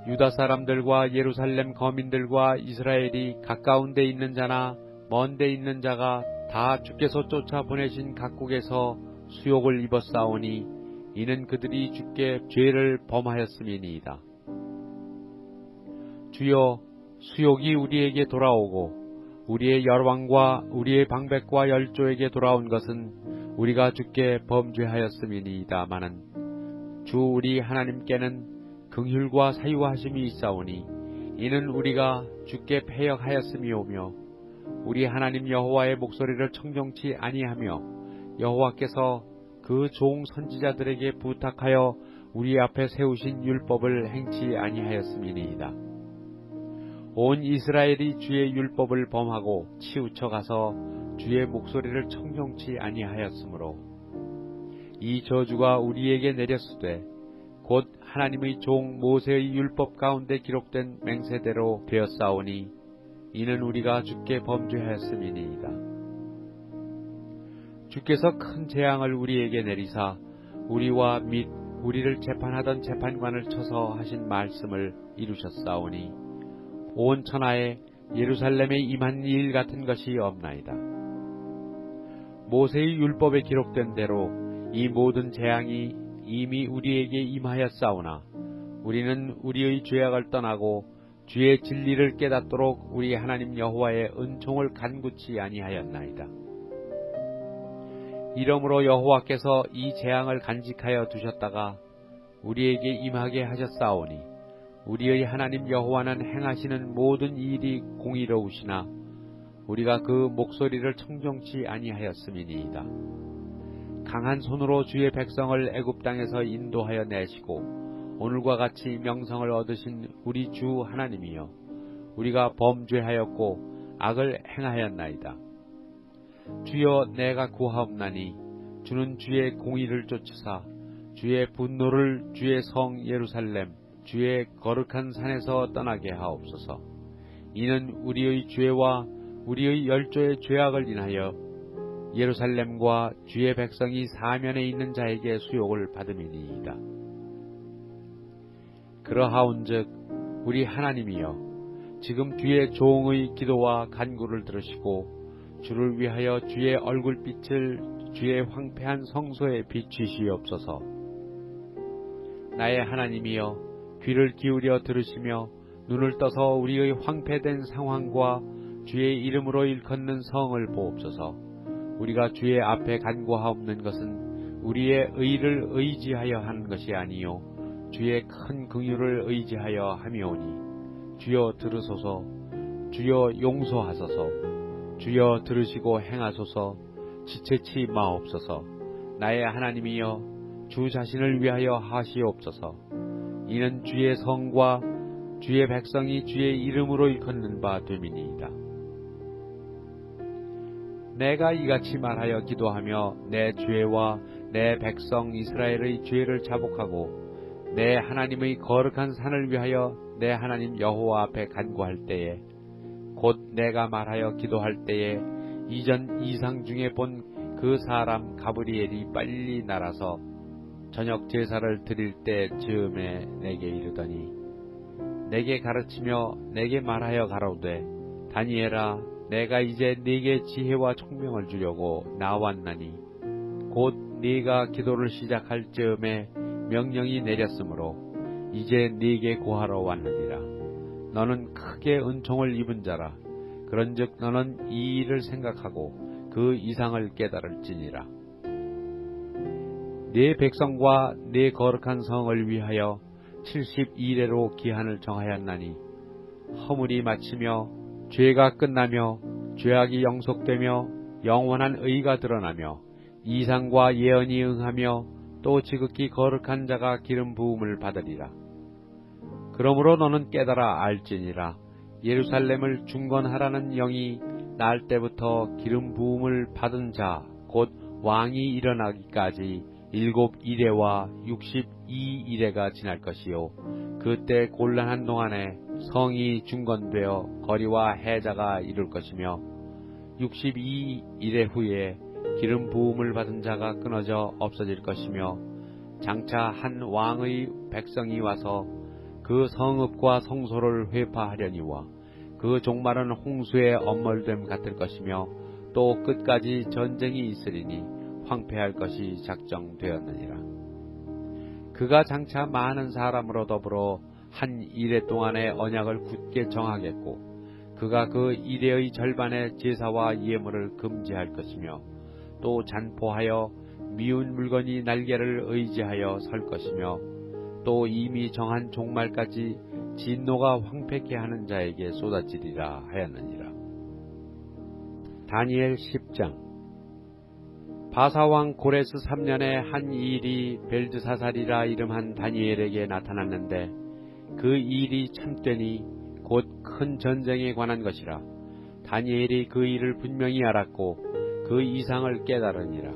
유다 사람들과 예루살렘 거민들과 이스라엘이 가까운 데 있는 자나 먼 데 있는 자가 다 주께서 쫓아보내신 각국에서 수욕을 입었사오니 이는 그들이 주께 죄를 범하였음이니이다. 주여 수욕이 우리에게 돌아오고 우리의 열왕과 우리의 방백과 열조에게 돌아온 것은 우리가 주께 범죄하였음이니이다마는 주 우리 하나님께는 긍휼과 사유하심이 있사오니 이는 우리가 주께 패역하였음이오며 우리 하나님 여호와의 목소리를 청종치 아니하며 여호와께서 그 종 선지자들에게 부탁하여 우리 앞에 세우신 율법을 행치 아니하였음이니이다. 온 이스라엘이 주의 율법을 범하고 치우쳐 가서 주의 목소리를 청종치 아니하였으므로 이 저주가 우리에게 내렸으되 곧 하나님의 종 모세의 율법 가운데 기록된 맹세대로 되었사오니 이는 우리가 주께 범죄하였음이니이다. 주께서 큰 재앙을 우리에게 내리사 우리와 및 우리를 재판하던 재판관을 쳐서 하신 말씀을 이루셨사오니 온 천하에 예루살렘에 임한 일 같은 것이 없나이다. 모세의 율법에 기록된 대로 이 모든 재앙이 이미 우리에게 임하였사오나 우리는 우리의 죄악을 떠나고 주의 진리를 깨닫도록 우리 하나님 여호와의 은총을 간구치 아니하였나이다. 이러므로 여호와께서 이 재앙을 간직하여 두셨다가 우리에게 임하게 하셨사오니 우리의 하나님 여호와는 행하시는 모든 일이 공의로우시나 우리가 그 목소리를 청종치 아니하였음이니이다. 강한 손으로 주의 백성을 애굽 땅에서 인도하여 내시고 오늘과 같이 명성을 얻으신 우리 주 하나님이여 우리가 범죄하였고 악을 행하였나이다. 주여 내가 구하옵나니 주는 주의 공의를 쫓으사 주의 분노를 주의 성 예루살렘 주의 거룩한 산에서 떠나게 하옵소서. 이는 우리의 죄와 우리의 열조의 죄악을 인하여 예루살렘과 주의 백성이 사면에 있는 자에게 수욕을 받음이니이다. 그러하온즉 우리 하나님이여 지금 주의 종의 기도와 간구를 들으시고 주를 위하여 주의 얼굴빛을 주의 황폐한 성소에 비추시옵소서. 나의 하나님이여 귀를 기울여 들으시며 눈을 떠서 우리의 황폐된 상황과 주의 이름으로 일컫는 성을 보옵소서. 우리가 주의 앞에 간구하옵는 것은 우리의 의를 의지하여 하는 것이 아니요 주의 큰 긍휼을 의지하여 함이오니 주여 들으소서. 주여 용서하소서. 주여 들으시고 행하소서. 지체치 마옵소서. 나의 하나님이여 주 자신을 위하여 하시옵소서. 이는 주의 성과 주의 백성이 주의 이름으로 일컫는 바 됨이니이다. 내가 이같이 말하여 기도하며 내 죄와 내 백성 이스라엘의 죄를 자복하고 내 하나님의 거룩한 산을 위하여 내 하나님 여호와 앞에 간구할 때에 곧 내가 말하여 기도할 때에 이전 이상 중에 본 그 사람 가브리엘이 빨리 날아서 저녁 제사를 드릴 때 즈음에 내게 이르더니 내게 가르치며 내게 말하여 가로되 다니엘아 내가 이제 네게 지혜와 총명을 주려고 나왔나니 곧 네가 기도를 시작할 즈음에 명령이 내렸으므로 이제 네게 고하러 왔느니라. 너는 크게 은총을 입은 자라. 그런즉 너는 이 일을 생각하고 그 이상을 깨달을지니라. 네 백성과 네 거룩한 성을 위하여 72일에로 기한을 정하였나니 허물이 마치며 죄가 끝나며 죄악이 영속되며 영원한 의가 드러나며 이상과 예언이 응하며 또 지극히 거룩한 자가 기름 부음을 받으리라. 그러므로 너는 깨달아 알지니라. 예루살렘을 중건하라는 영이 날 때부터 기름 부음을 받은 자 곧 왕이 일어나기까지 7이레와 62이레가 지날 것이요 그때 곤란한 동안에 성이 중건되어 거리와 해자가 이룰 것이며 62이레 후에 기름 부음을 받은 자가 끊어져 없어질 것이며 장차 한 왕의 백성이 와서 그 성읍과 성소를 회파하려니와 그 종말은 홍수의 엄몰됨 같을 것이며 또 끝까지 전쟁이 있으리니 황폐할 것이 작정되었느니라. 그가 장차 많은 사람으로 더불어 한 이레 동안의 언약을 굳게 정하겠고 그가 그 이레의 절반의 제사와 예물을 금지할 것이며 또 잔포하여 미운 물건이 날개를 의지하여 설 것이며 또 이미 정한 종말까지 진노가 황폐케 하는 자에게 쏟아지리라 하였느니라. 다니엘 10장. 바사왕 고레스 3년에 한 일이 벨드사살이라 이름한 다니엘에게 나타났는데 그 일이 참되니 곧 큰 전쟁에 관한 것이라. 다니엘이 그 일을 분명히 알았고 그 이상을 깨달으니라.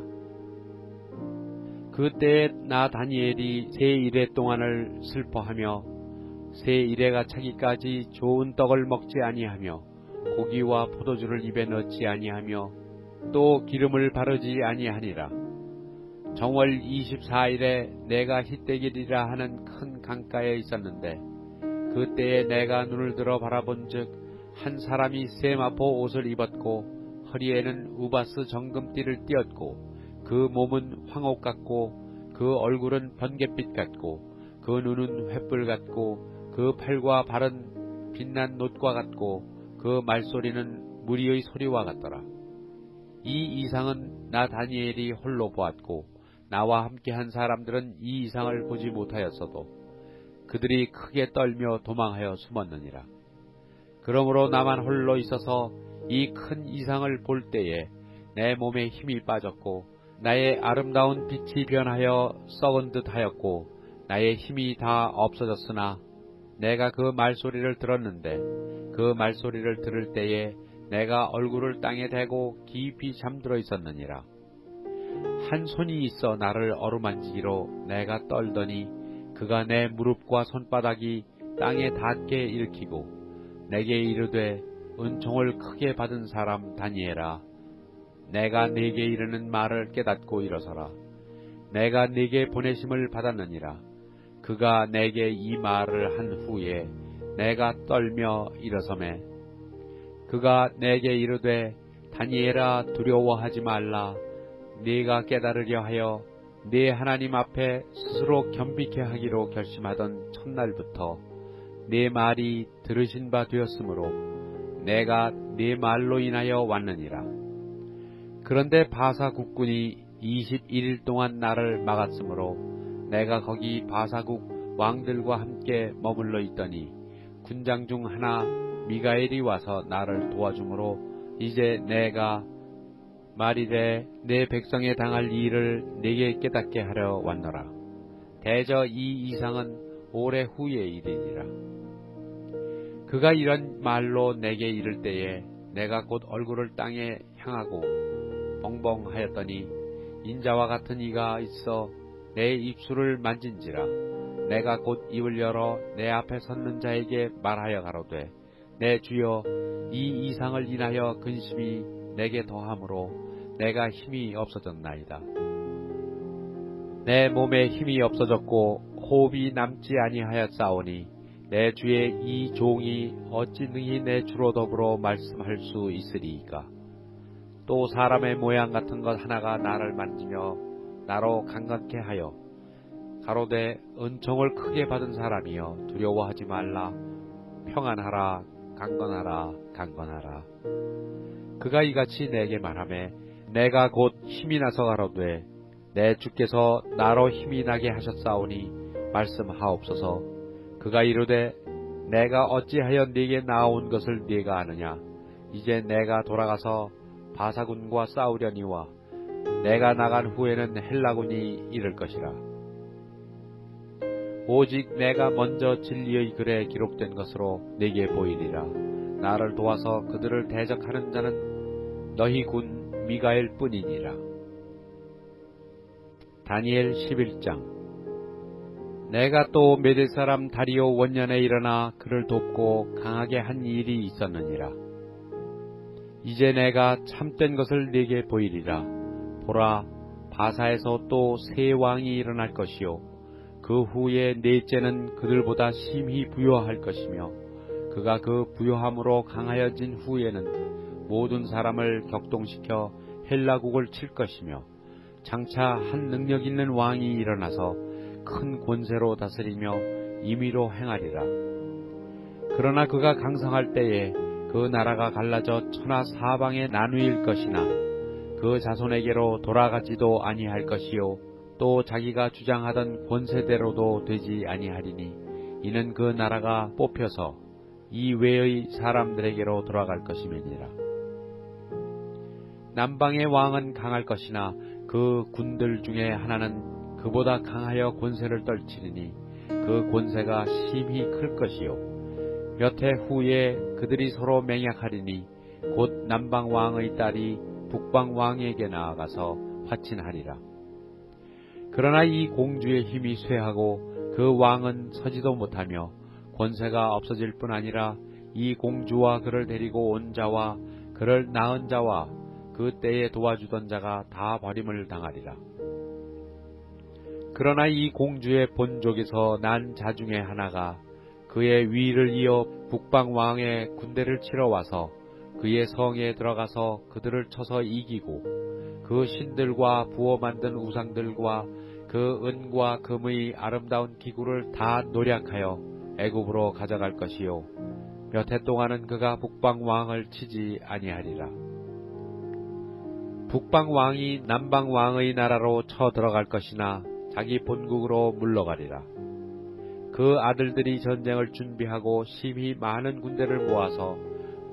그때에 나 다니엘이 새 이래 동안을 슬퍼하며 새 이래가 차기까지 좋은 떡을 먹지 아니하며 고기와 포도주를 입에 넣지 아니하며 또 기름을 바르지 아니하니라. 정월 24일에 내가 히데길이라 하는 큰 강가에 있었는데 그때에 내가 눈을 들어 바라본즉 한 사람이 세마포 옷을 입었고 허리에는 우바스 정금띠를 띠었고 그 몸은 황옥 같고 그 얼굴은 번갯빛 같고 그 눈은 횃불 같고 그 팔과 발은 빛난 놋과 같고 그 말소리는 무리의 소리와 같더라. 이 이상은 나 다니엘이 홀로 보았고 나와 함께한 사람들은 이 이상을 보지 못하였어도 그들이 크게 떨며 도망하여 숨었느니라. 그러므로 나만 홀로 있어서 이 큰 이상을 볼 때에 내 몸에 힘이 빠졌고 나의 아름다운 빛이 변하여 썩은 듯 하였고 나의 힘이 다 없어졌으나 내가 그 말소리를 들었는데 그 말소리를 들을 때에 내가 얼굴을 땅에 대고 깊이 잠들어 있었느니라. 한 손이 있어 나를 어루만지기로 내가 떨더니 그가 내 무릎과 손바닥이 땅에 닿게 일으키고 내게 이르되 은총을 크게 받은 사람 다니엘아, 내가 네게 이르는 말을 깨닫고 일어서라. 내가 네게 보내심을 받았느니라. 그가 내게 이 말을 한 후에 내가 떨며 일어서매 그가 내게 이르되 다니엘아 두려워하지 말라. 네가 깨달으려 하여 네 하나님 앞에 스스로 겸비케 하기로 결심하던 첫날부터 네 말이 들으신 바 되었으므로 내가 네 말로 인하여 왔느니라. 그런데 바사 국군이 21일 동안 나를 막았으므로 내가 거기 바사국 왕들과 함께 머물러 있더니 군장 중 하나 미가엘이 와서 나를 도와주므로 이제 내가 말이되 내 백성에 당할 일을 내게 깨닫게 하려 왔노라. 대저 이 이상은 오래 후의 일이니라. 그가 이런 말로 내게 이를 때에 내가 곧 얼굴을 땅에 향하고 벙벙하였더니 인자와 같은 이가 있어 내 입술을 만진지라. 내가 곧 입을 열어 내 앞에 섰는 자에게 말하여 가로되 내 주여 이 이상을 인하여 근심이 내게 더함으로 내가 힘이 없어졌나이다. 내 몸에 힘이 없어졌고 호흡이 남지 아니하였사오니 내 주의 이 종이 어찌 능히 내 주로 더불어 말씀할 수 있으리이까. 또 사람의 모양 같은 것 하나가 나를 만지며 나로 강건케 하여 가로되 은총을 크게 받은 사람이여 두려워하지 말라. 평안하라. 강건하라. 강건하라. 그가 이같이 내게 말하매 내가 곧 힘이 나서 가로되 내 주께서 나로 힘이 나게 하셨사오니 말씀하옵소서. 그가 이르되 내가 어찌하여 네게 나아온 것을 네가 아느냐. 이제 내가 돌아가서 바사군과 싸우려니와 내가 나간 후에는 헬라군이 이를 것이라. 오직 내가 먼저 진리의 글에 기록된 것으로 네게 보이리라. 나를 도와서 그들을 대적하는 자는 너희 군 미가엘 뿐이니라. 다니엘 11장. 내가 또 메대 사람 다리오 원년에 일어나 그를 돕고 강하게 한 일이 있었느니라. 이제 내가 참된 것을 네게 보이리라. 보라, 바사에서 또 새 왕이 일어날 것이요 그 후에 넷째는 그들보다 심히 부요할 것이며 그가 그 부요함으로 강하여진 후에는 모든 사람을 격동시켜 헬라국을 칠 것이며 장차 한 능력 있는 왕이 일어나서 큰 권세로 다스리며 임의로 행하리라. 그러나 그가 강성할 때에 그 나라가 갈라져 천하 사방에 나누일 것이나 그 자손에게로 돌아가지도 아니할 것이요 또 자기가 주장하던 권세대로도 되지 아니하리니 이는 그 나라가 뽑혀서 이 외의 사람들에게로 돌아갈 것임이니라. 남방의 왕은 강할 것이나 그 군들 중에 하나는 그보다 강하여 권세를 떨치리니 그 권세가 심히 클 것이요 몇 해 후에 그들이 서로 맹약하리니 곧 남방 왕의 딸이 북방 왕에게 나아가서 화친하리라. 그러나 이 공주의 힘이 쇠하고 그 왕은 서지도 못하며 권세가 없어질 뿐 아니라 이 공주와 그를 데리고 온 자와 그를 낳은 자와 그 때에 도와주던 자가 다 버림을 당하리라. 그러나 이 공주의 본족에서 난 자 중에 하나가 그의 위를 이어 북방 왕의 군대를 치러 와서 그의 성에 들어가서 그들을 쳐서 이기고 그 신들과 부어 만든 우상들과 그 은과 금의 아름다운 기구를 다 노략하여 애굽으로 가져갈 것이요 몇 해 동안은 그가 북방 왕을 치지 아니하리라. 북방 왕이 남방 왕의 나라로 쳐 들어갈 것이나 자기 본국으로 물러가리라. 그 아들들이 전쟁을 준비하고 심히 많은 군대를 모아서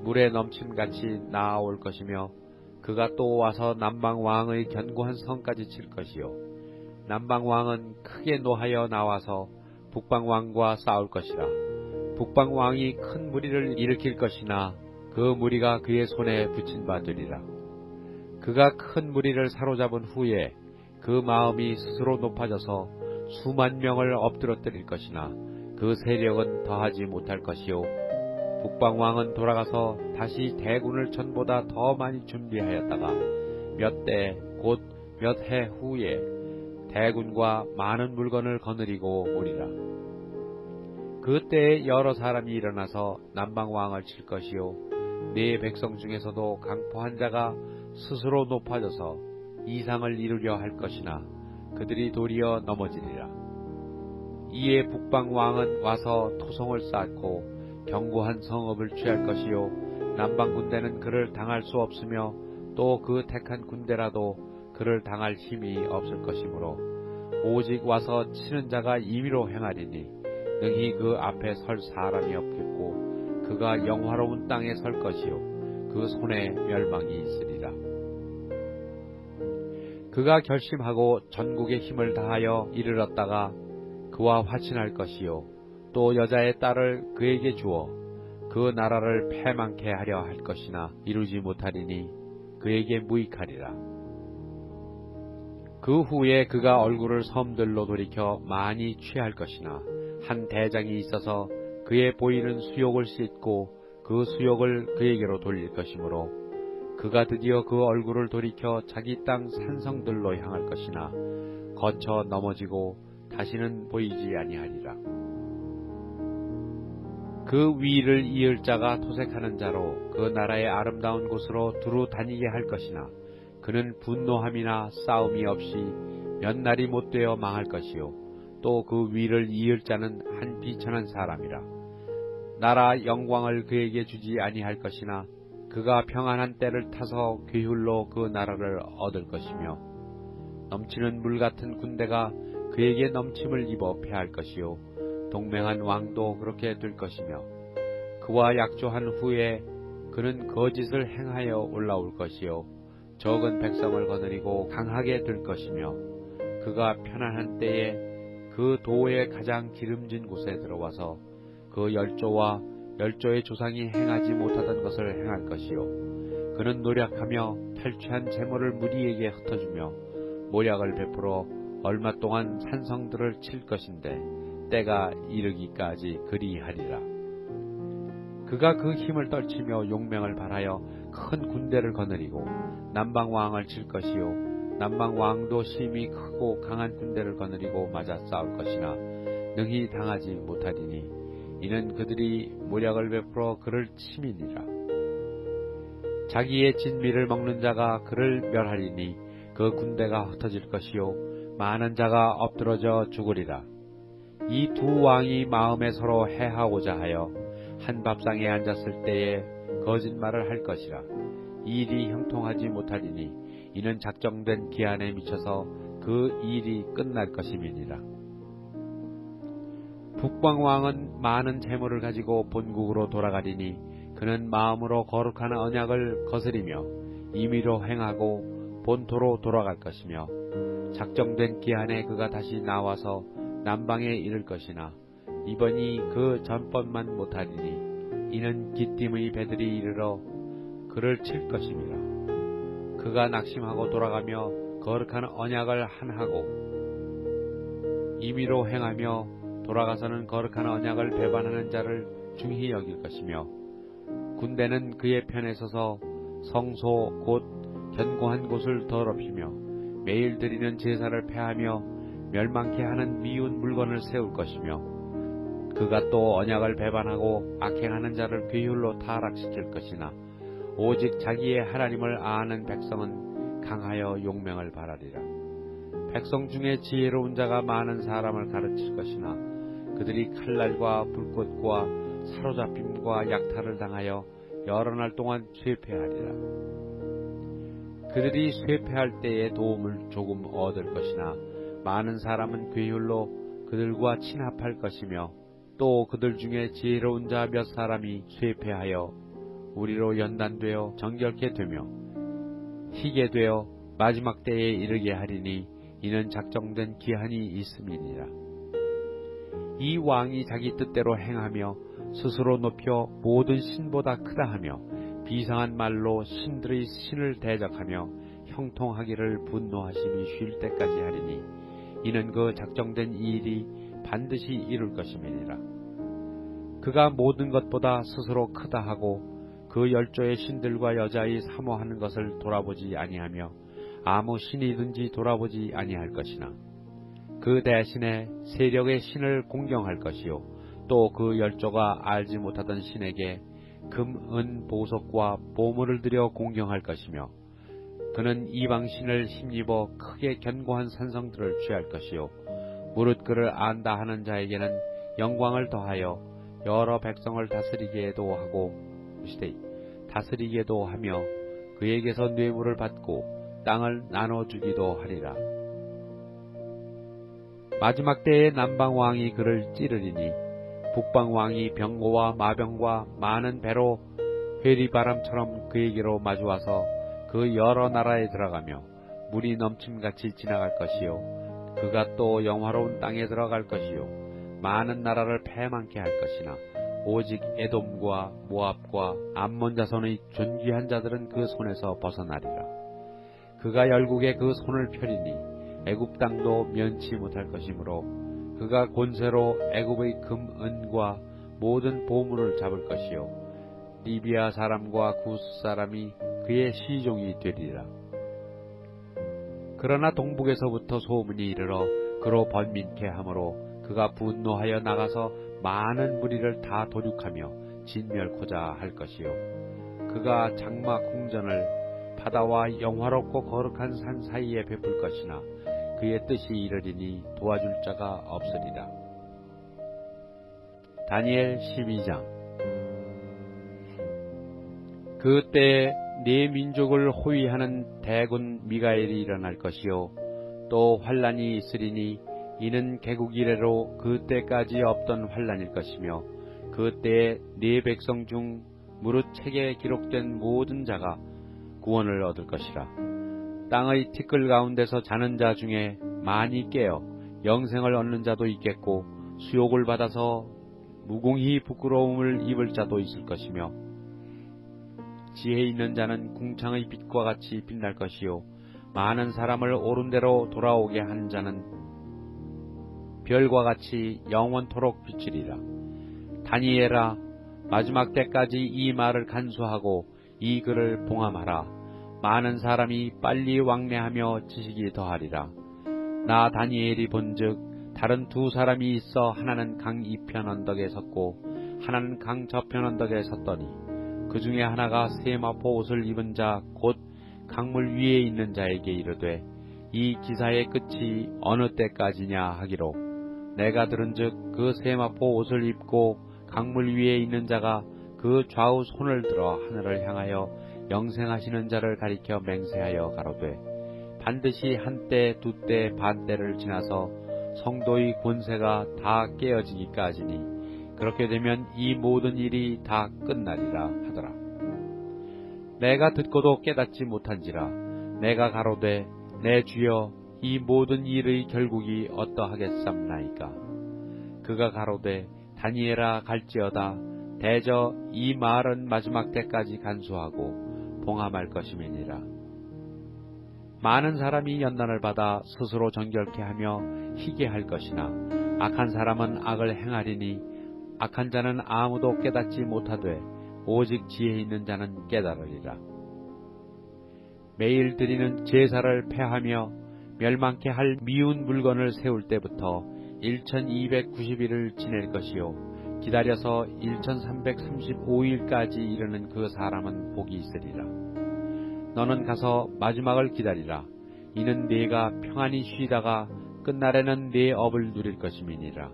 물에 넘침같이 나아올 것이며 그가 또 와서 남방 왕의 견고한 성까지 칠 것이요 남방 왕은 크게 노하여 나와서 북방 왕과 싸울 것이라. 북방 왕이 큰 무리를 일으킬 것이나 그 무리가 그의 손에 붙인 바 되리라. 그가 큰 무리를 사로잡은 후에 그 마음이 스스로 높아져서 수만 명을 엎드러뜨릴 것이나 그 세력은 더하지 못할 것이요 북방 왕은 돌아가서 다시 대군을 전보다 더 많이 준비하였다가 몇 대 곧 몇 해 후에 대군과 많은 물건을 거느리고 오리라. 그때에 여러 사람이 일어나서 남방 왕을 칠 것이요 네 백성 중에서도 강포한 자가 스스로 높아져서 이상을 이루려 할 것이나 그들이 도리어 넘어지리라. 이에 북방 왕은 와서 토성을 쌓고 견고한 성읍을 취할 것이요 남방 군대는 그를 당할 수 없으며 또 그 택한 군대라도 그를 당할 힘이 없을 것이므로 오직 와서 치는 자가 임의로 행하리니 능히 그 앞에 설 사람이 없겠고 그가 영화로운 땅에 설 것이요 그 손에 멸망이 있으리라. 그가 결심하고 전국의 힘을 다하여 이르렀다가 그와 화친할 것이요 또 여자의 딸을 그에게 주어 그 나라를 패망케 하려 할 것이나 이루지 못하리니 그에게 무익하리라. 그 후에 그가 얼굴을 섬들로 돌이켜 많이 취할 것이나 한 대장이 있어서 그의 보이는 수욕을 씻고 그 수욕을 그에게로 돌릴 것이므로 그가 드디어 그 얼굴을 돌이켜 자기 땅 산성들로 향할 것이나 거쳐 넘어지고 다시는 보이지 아니하리라. 그 위를 이을 자가 토색하는 자로 그 나라의 아름다운 곳으로 두루 다니게 할 것이나 그는 분노함이나 싸움이 없이 몇 날이 못되어 망할 것이요 또 그 위를 이을 자는 한 비천한 사람이라. 나라 영광을 그에게 주지 아니할 것이나 그가 평안한 때를 타서 괴훌로 그 나라를 얻을 것이며 넘치는 물 같은 군대가 그에게 넘침을 입어 패할 것이요 동맹한 왕도 그렇게 될 것이며 그와 약조한 후에 그는 거짓을 행하여 올라올 것이요 적은 백성을 거느리고 강하게 될 것이며 그가 편안한 때에 그 도의 가장 기름진 곳에 들어와서 그 열조와 열조의 조상이 행하지 못하던 것을 행할 것이요 그는 노력하며 탈취한 재물을 무리에게 흩어주며 모략을 베풀어 얼마 동안 산성들을 칠 것인데 때가 이르기까지 그리하리라. 그가 그 힘을 떨치며 용맹을 발하여 큰 군대를 거느리고 남방왕을 칠 것이요 남방왕도 심히 크고 강한 군대를 거느리고 맞아 싸울 것이나 능히 당하지 못하리니 이는 그들이 모략을 베풀어 그를 침이니라. 자기의 진미를 먹는 자가 그를 멸하리니 그 군대가 흩어질 것이요 많은 자가 엎드러져 죽으리라. 이 두 왕이 마음에 서로 해하고자 하여 한 밥상에 앉았을 때에 거짓말을 할 것이라. 이 일이 형통하지 못하리니 이는 작정된 기한에 미쳐서 그 일이 끝날 것임이니라. 북방왕은 많은 재물을 가지고 본국으로 돌아가리니 그는 마음으로 거룩한 언약을 거스리며 임의로 행하고 본토로 돌아갈 것이며 작정된 기한에 그가 다시 나와서 남방에 이를 것이나 이번이 그 전번만 못하리니 이는 기띔의 배들이 이르러 그를 칠 것임이라. 그가 낙심하고 돌아가며 거룩한 언약을 한하고 임의로 행하며 돌아가서는 거룩한 언약을 배반하는 자를 중히 여길 것이며 군대는 그의 편에 서서 성소 곧 견고한 곳을 더럽히며 매일 드리는 제사를 폐하며 멸망케 하는 미운 물건을 세울 것이며 그가 또 언약을 배반하고 악행하는 자를 괴율로 타락시킬 것이나 오직 자기의 하나님을 아는 백성은 강하여 용명을 바라리라. 백성 중에 지혜로운 자가 많은 사람을 가르칠 것이나 그들이 칼날과 불꽃과 사로잡힘과 약탈을 당하여 여러 날 동안 쇠폐하리라. 그들이 쇠폐할 때에 도움을 조금 얻을 것이나 많은 사람은 괴율로 그들과 친합할 것이며 또 그들 중에 지혜로운 자 몇 사람이 쇠폐하여 우리로 연단되어 정결케 되며 희게 되어 마지막 때에 이르게 하리니 이는 작정된 기한이 있음이니라. 이 왕이 자기 뜻대로 행하며 스스로 높여 모든 신보다 크다 하며 비상한 말로 신들의 신을 대적하며 형통하기를 분노하심이 쉴 때까지 하리니 이는 그 작정된 일이 반드시 이룰 것임이니라. 그가 모든 것보다 스스로 크다 하고 그 열조의 신들과 여자의 사모하는 것을 돌아보지 아니하며 아무 신이든지 돌아보지 아니할 것이나 그 대신에 세력의 신을 공경할 것이요 또 그 열조가 알지 못하던 신에게 금, 은, 보석과 보물을 들여 공경할 것이며 그는 이방신을 힘입어 크게 견고한 산성들을 취할 것이요 무릇 그를 안다 하는 자에게는 영광을 더하여 여러 백성을 다스리게도 하고 다스리게도 하며 그에게서 뇌물을 받고 땅을 나눠주기도 하리라. 마지막 때에 남방왕이 그를 찌르리니 북방왕이 병고와 마병과 많은 배로 회리바람처럼 그에게로 마주와서 그 여러 나라에 들어가며 물이 넘침같이 지나갈 것이요 그가 또 영화로운 땅에 들어갈 것이요 많은 나라를 패망케 할 것이나 오직 에돔과 모압과 암몬 자손의 존귀한 자들은 그 손에서 벗어나리라. 그가 열국에 그 손을 펴리니 애굽 땅도 면치 못할 것이므로 그가 권세로 애굽의 금, 은과 모든 보물을 잡을 것이요 리비아 사람과 구스 사람이 그의 시종이 되리라. 그러나 동북에서부터 소문이 이르러 그로 번민케 하므로 그가 분노하여 나가서 많은 무리를 다 도륙하며 진멸코자 할 것이요 그가 장막 궁전을 바다와 영화롭고 거룩한 산 사이에 베풀 것이나 그의 뜻이 이르리니 도와줄 자가 없으리라. 다니엘 12장. 그때에 네 민족을 호위하는 대군 미가엘이 일어날 것이요 또 환란이 있으리니 이는 개국 이래로 그때까지 없던 환란일 것이며 그때에 네 백성 중 무릇 책에 기록된 모든 자가 구원을 얻을 것이라. 땅의 티끌 가운데서 자는 자 중에 많이 깨어 영생을 얻는 자도 있겠고 수욕을 받아서 무공히 부끄러움을 입을 자도 있을 것이며 지혜 있는 자는 궁창의 빛과 같이 빛날 것이요 많은 사람을 옳은 대로 돌아오게 한 자는 별과 같이 영원토록 비치리라. 다니엘아, 마지막 때까지 이 말을 간수하고 이 글을 봉함하라. 많은 사람이 빨리 왕래하며 지식이 더하리라. 나 다니엘이 본즉 다른 두 사람이 있어 하나는 강 이편 언덕에 섰고 하나는 강 저편 언덕에 섰더니 그 중에 하나가 세마포 옷을 입은 자 곧 강물 위에 있는 자에게 이르되 이 기사의 끝이 어느 때까지냐 하기로 내가 들은즉 그 세마포 옷을 입고 강물 위에 있는 자가 그 좌우 손을 들어 하늘을 향하여 영생하시는 자를 가리켜 맹세하여 가로되 반드시 한때 두때 반때를 지나서 성도의 권세가 다 깨어지기까지니 그렇게 되면 이 모든 일이 다 끝나리라 하더라. 내가 듣고도 깨닫지 못한지라 내가 가로되 내 주여 이 모든 일의 결국이 어떠하겠삼나이까. 그가 가로되 다니엘아 갈지어다 대저 이 말은 마지막 때까지 간수하고 봉함할 것임이니라. 많은 사람이 연단을 받아 스스로 정결케 하며 희게 할 것이나 악한 사람은 악을 행하리니 악한 자는 아무도 깨닫지 못하되 오직 지혜 있는 자는 깨달으리라. 매일 드리는 제사를 폐하며 멸망케 할 미운 물건을 세울 때부터 1290일을 지낼 것이요 기다려서 1335일까지 이르는 그 사람은 복이 있으리라. 너는 가서 마지막을 기다리라. 이는 네가 평안히 쉬다가 끝날에는 네 업을 누릴 것임이니라.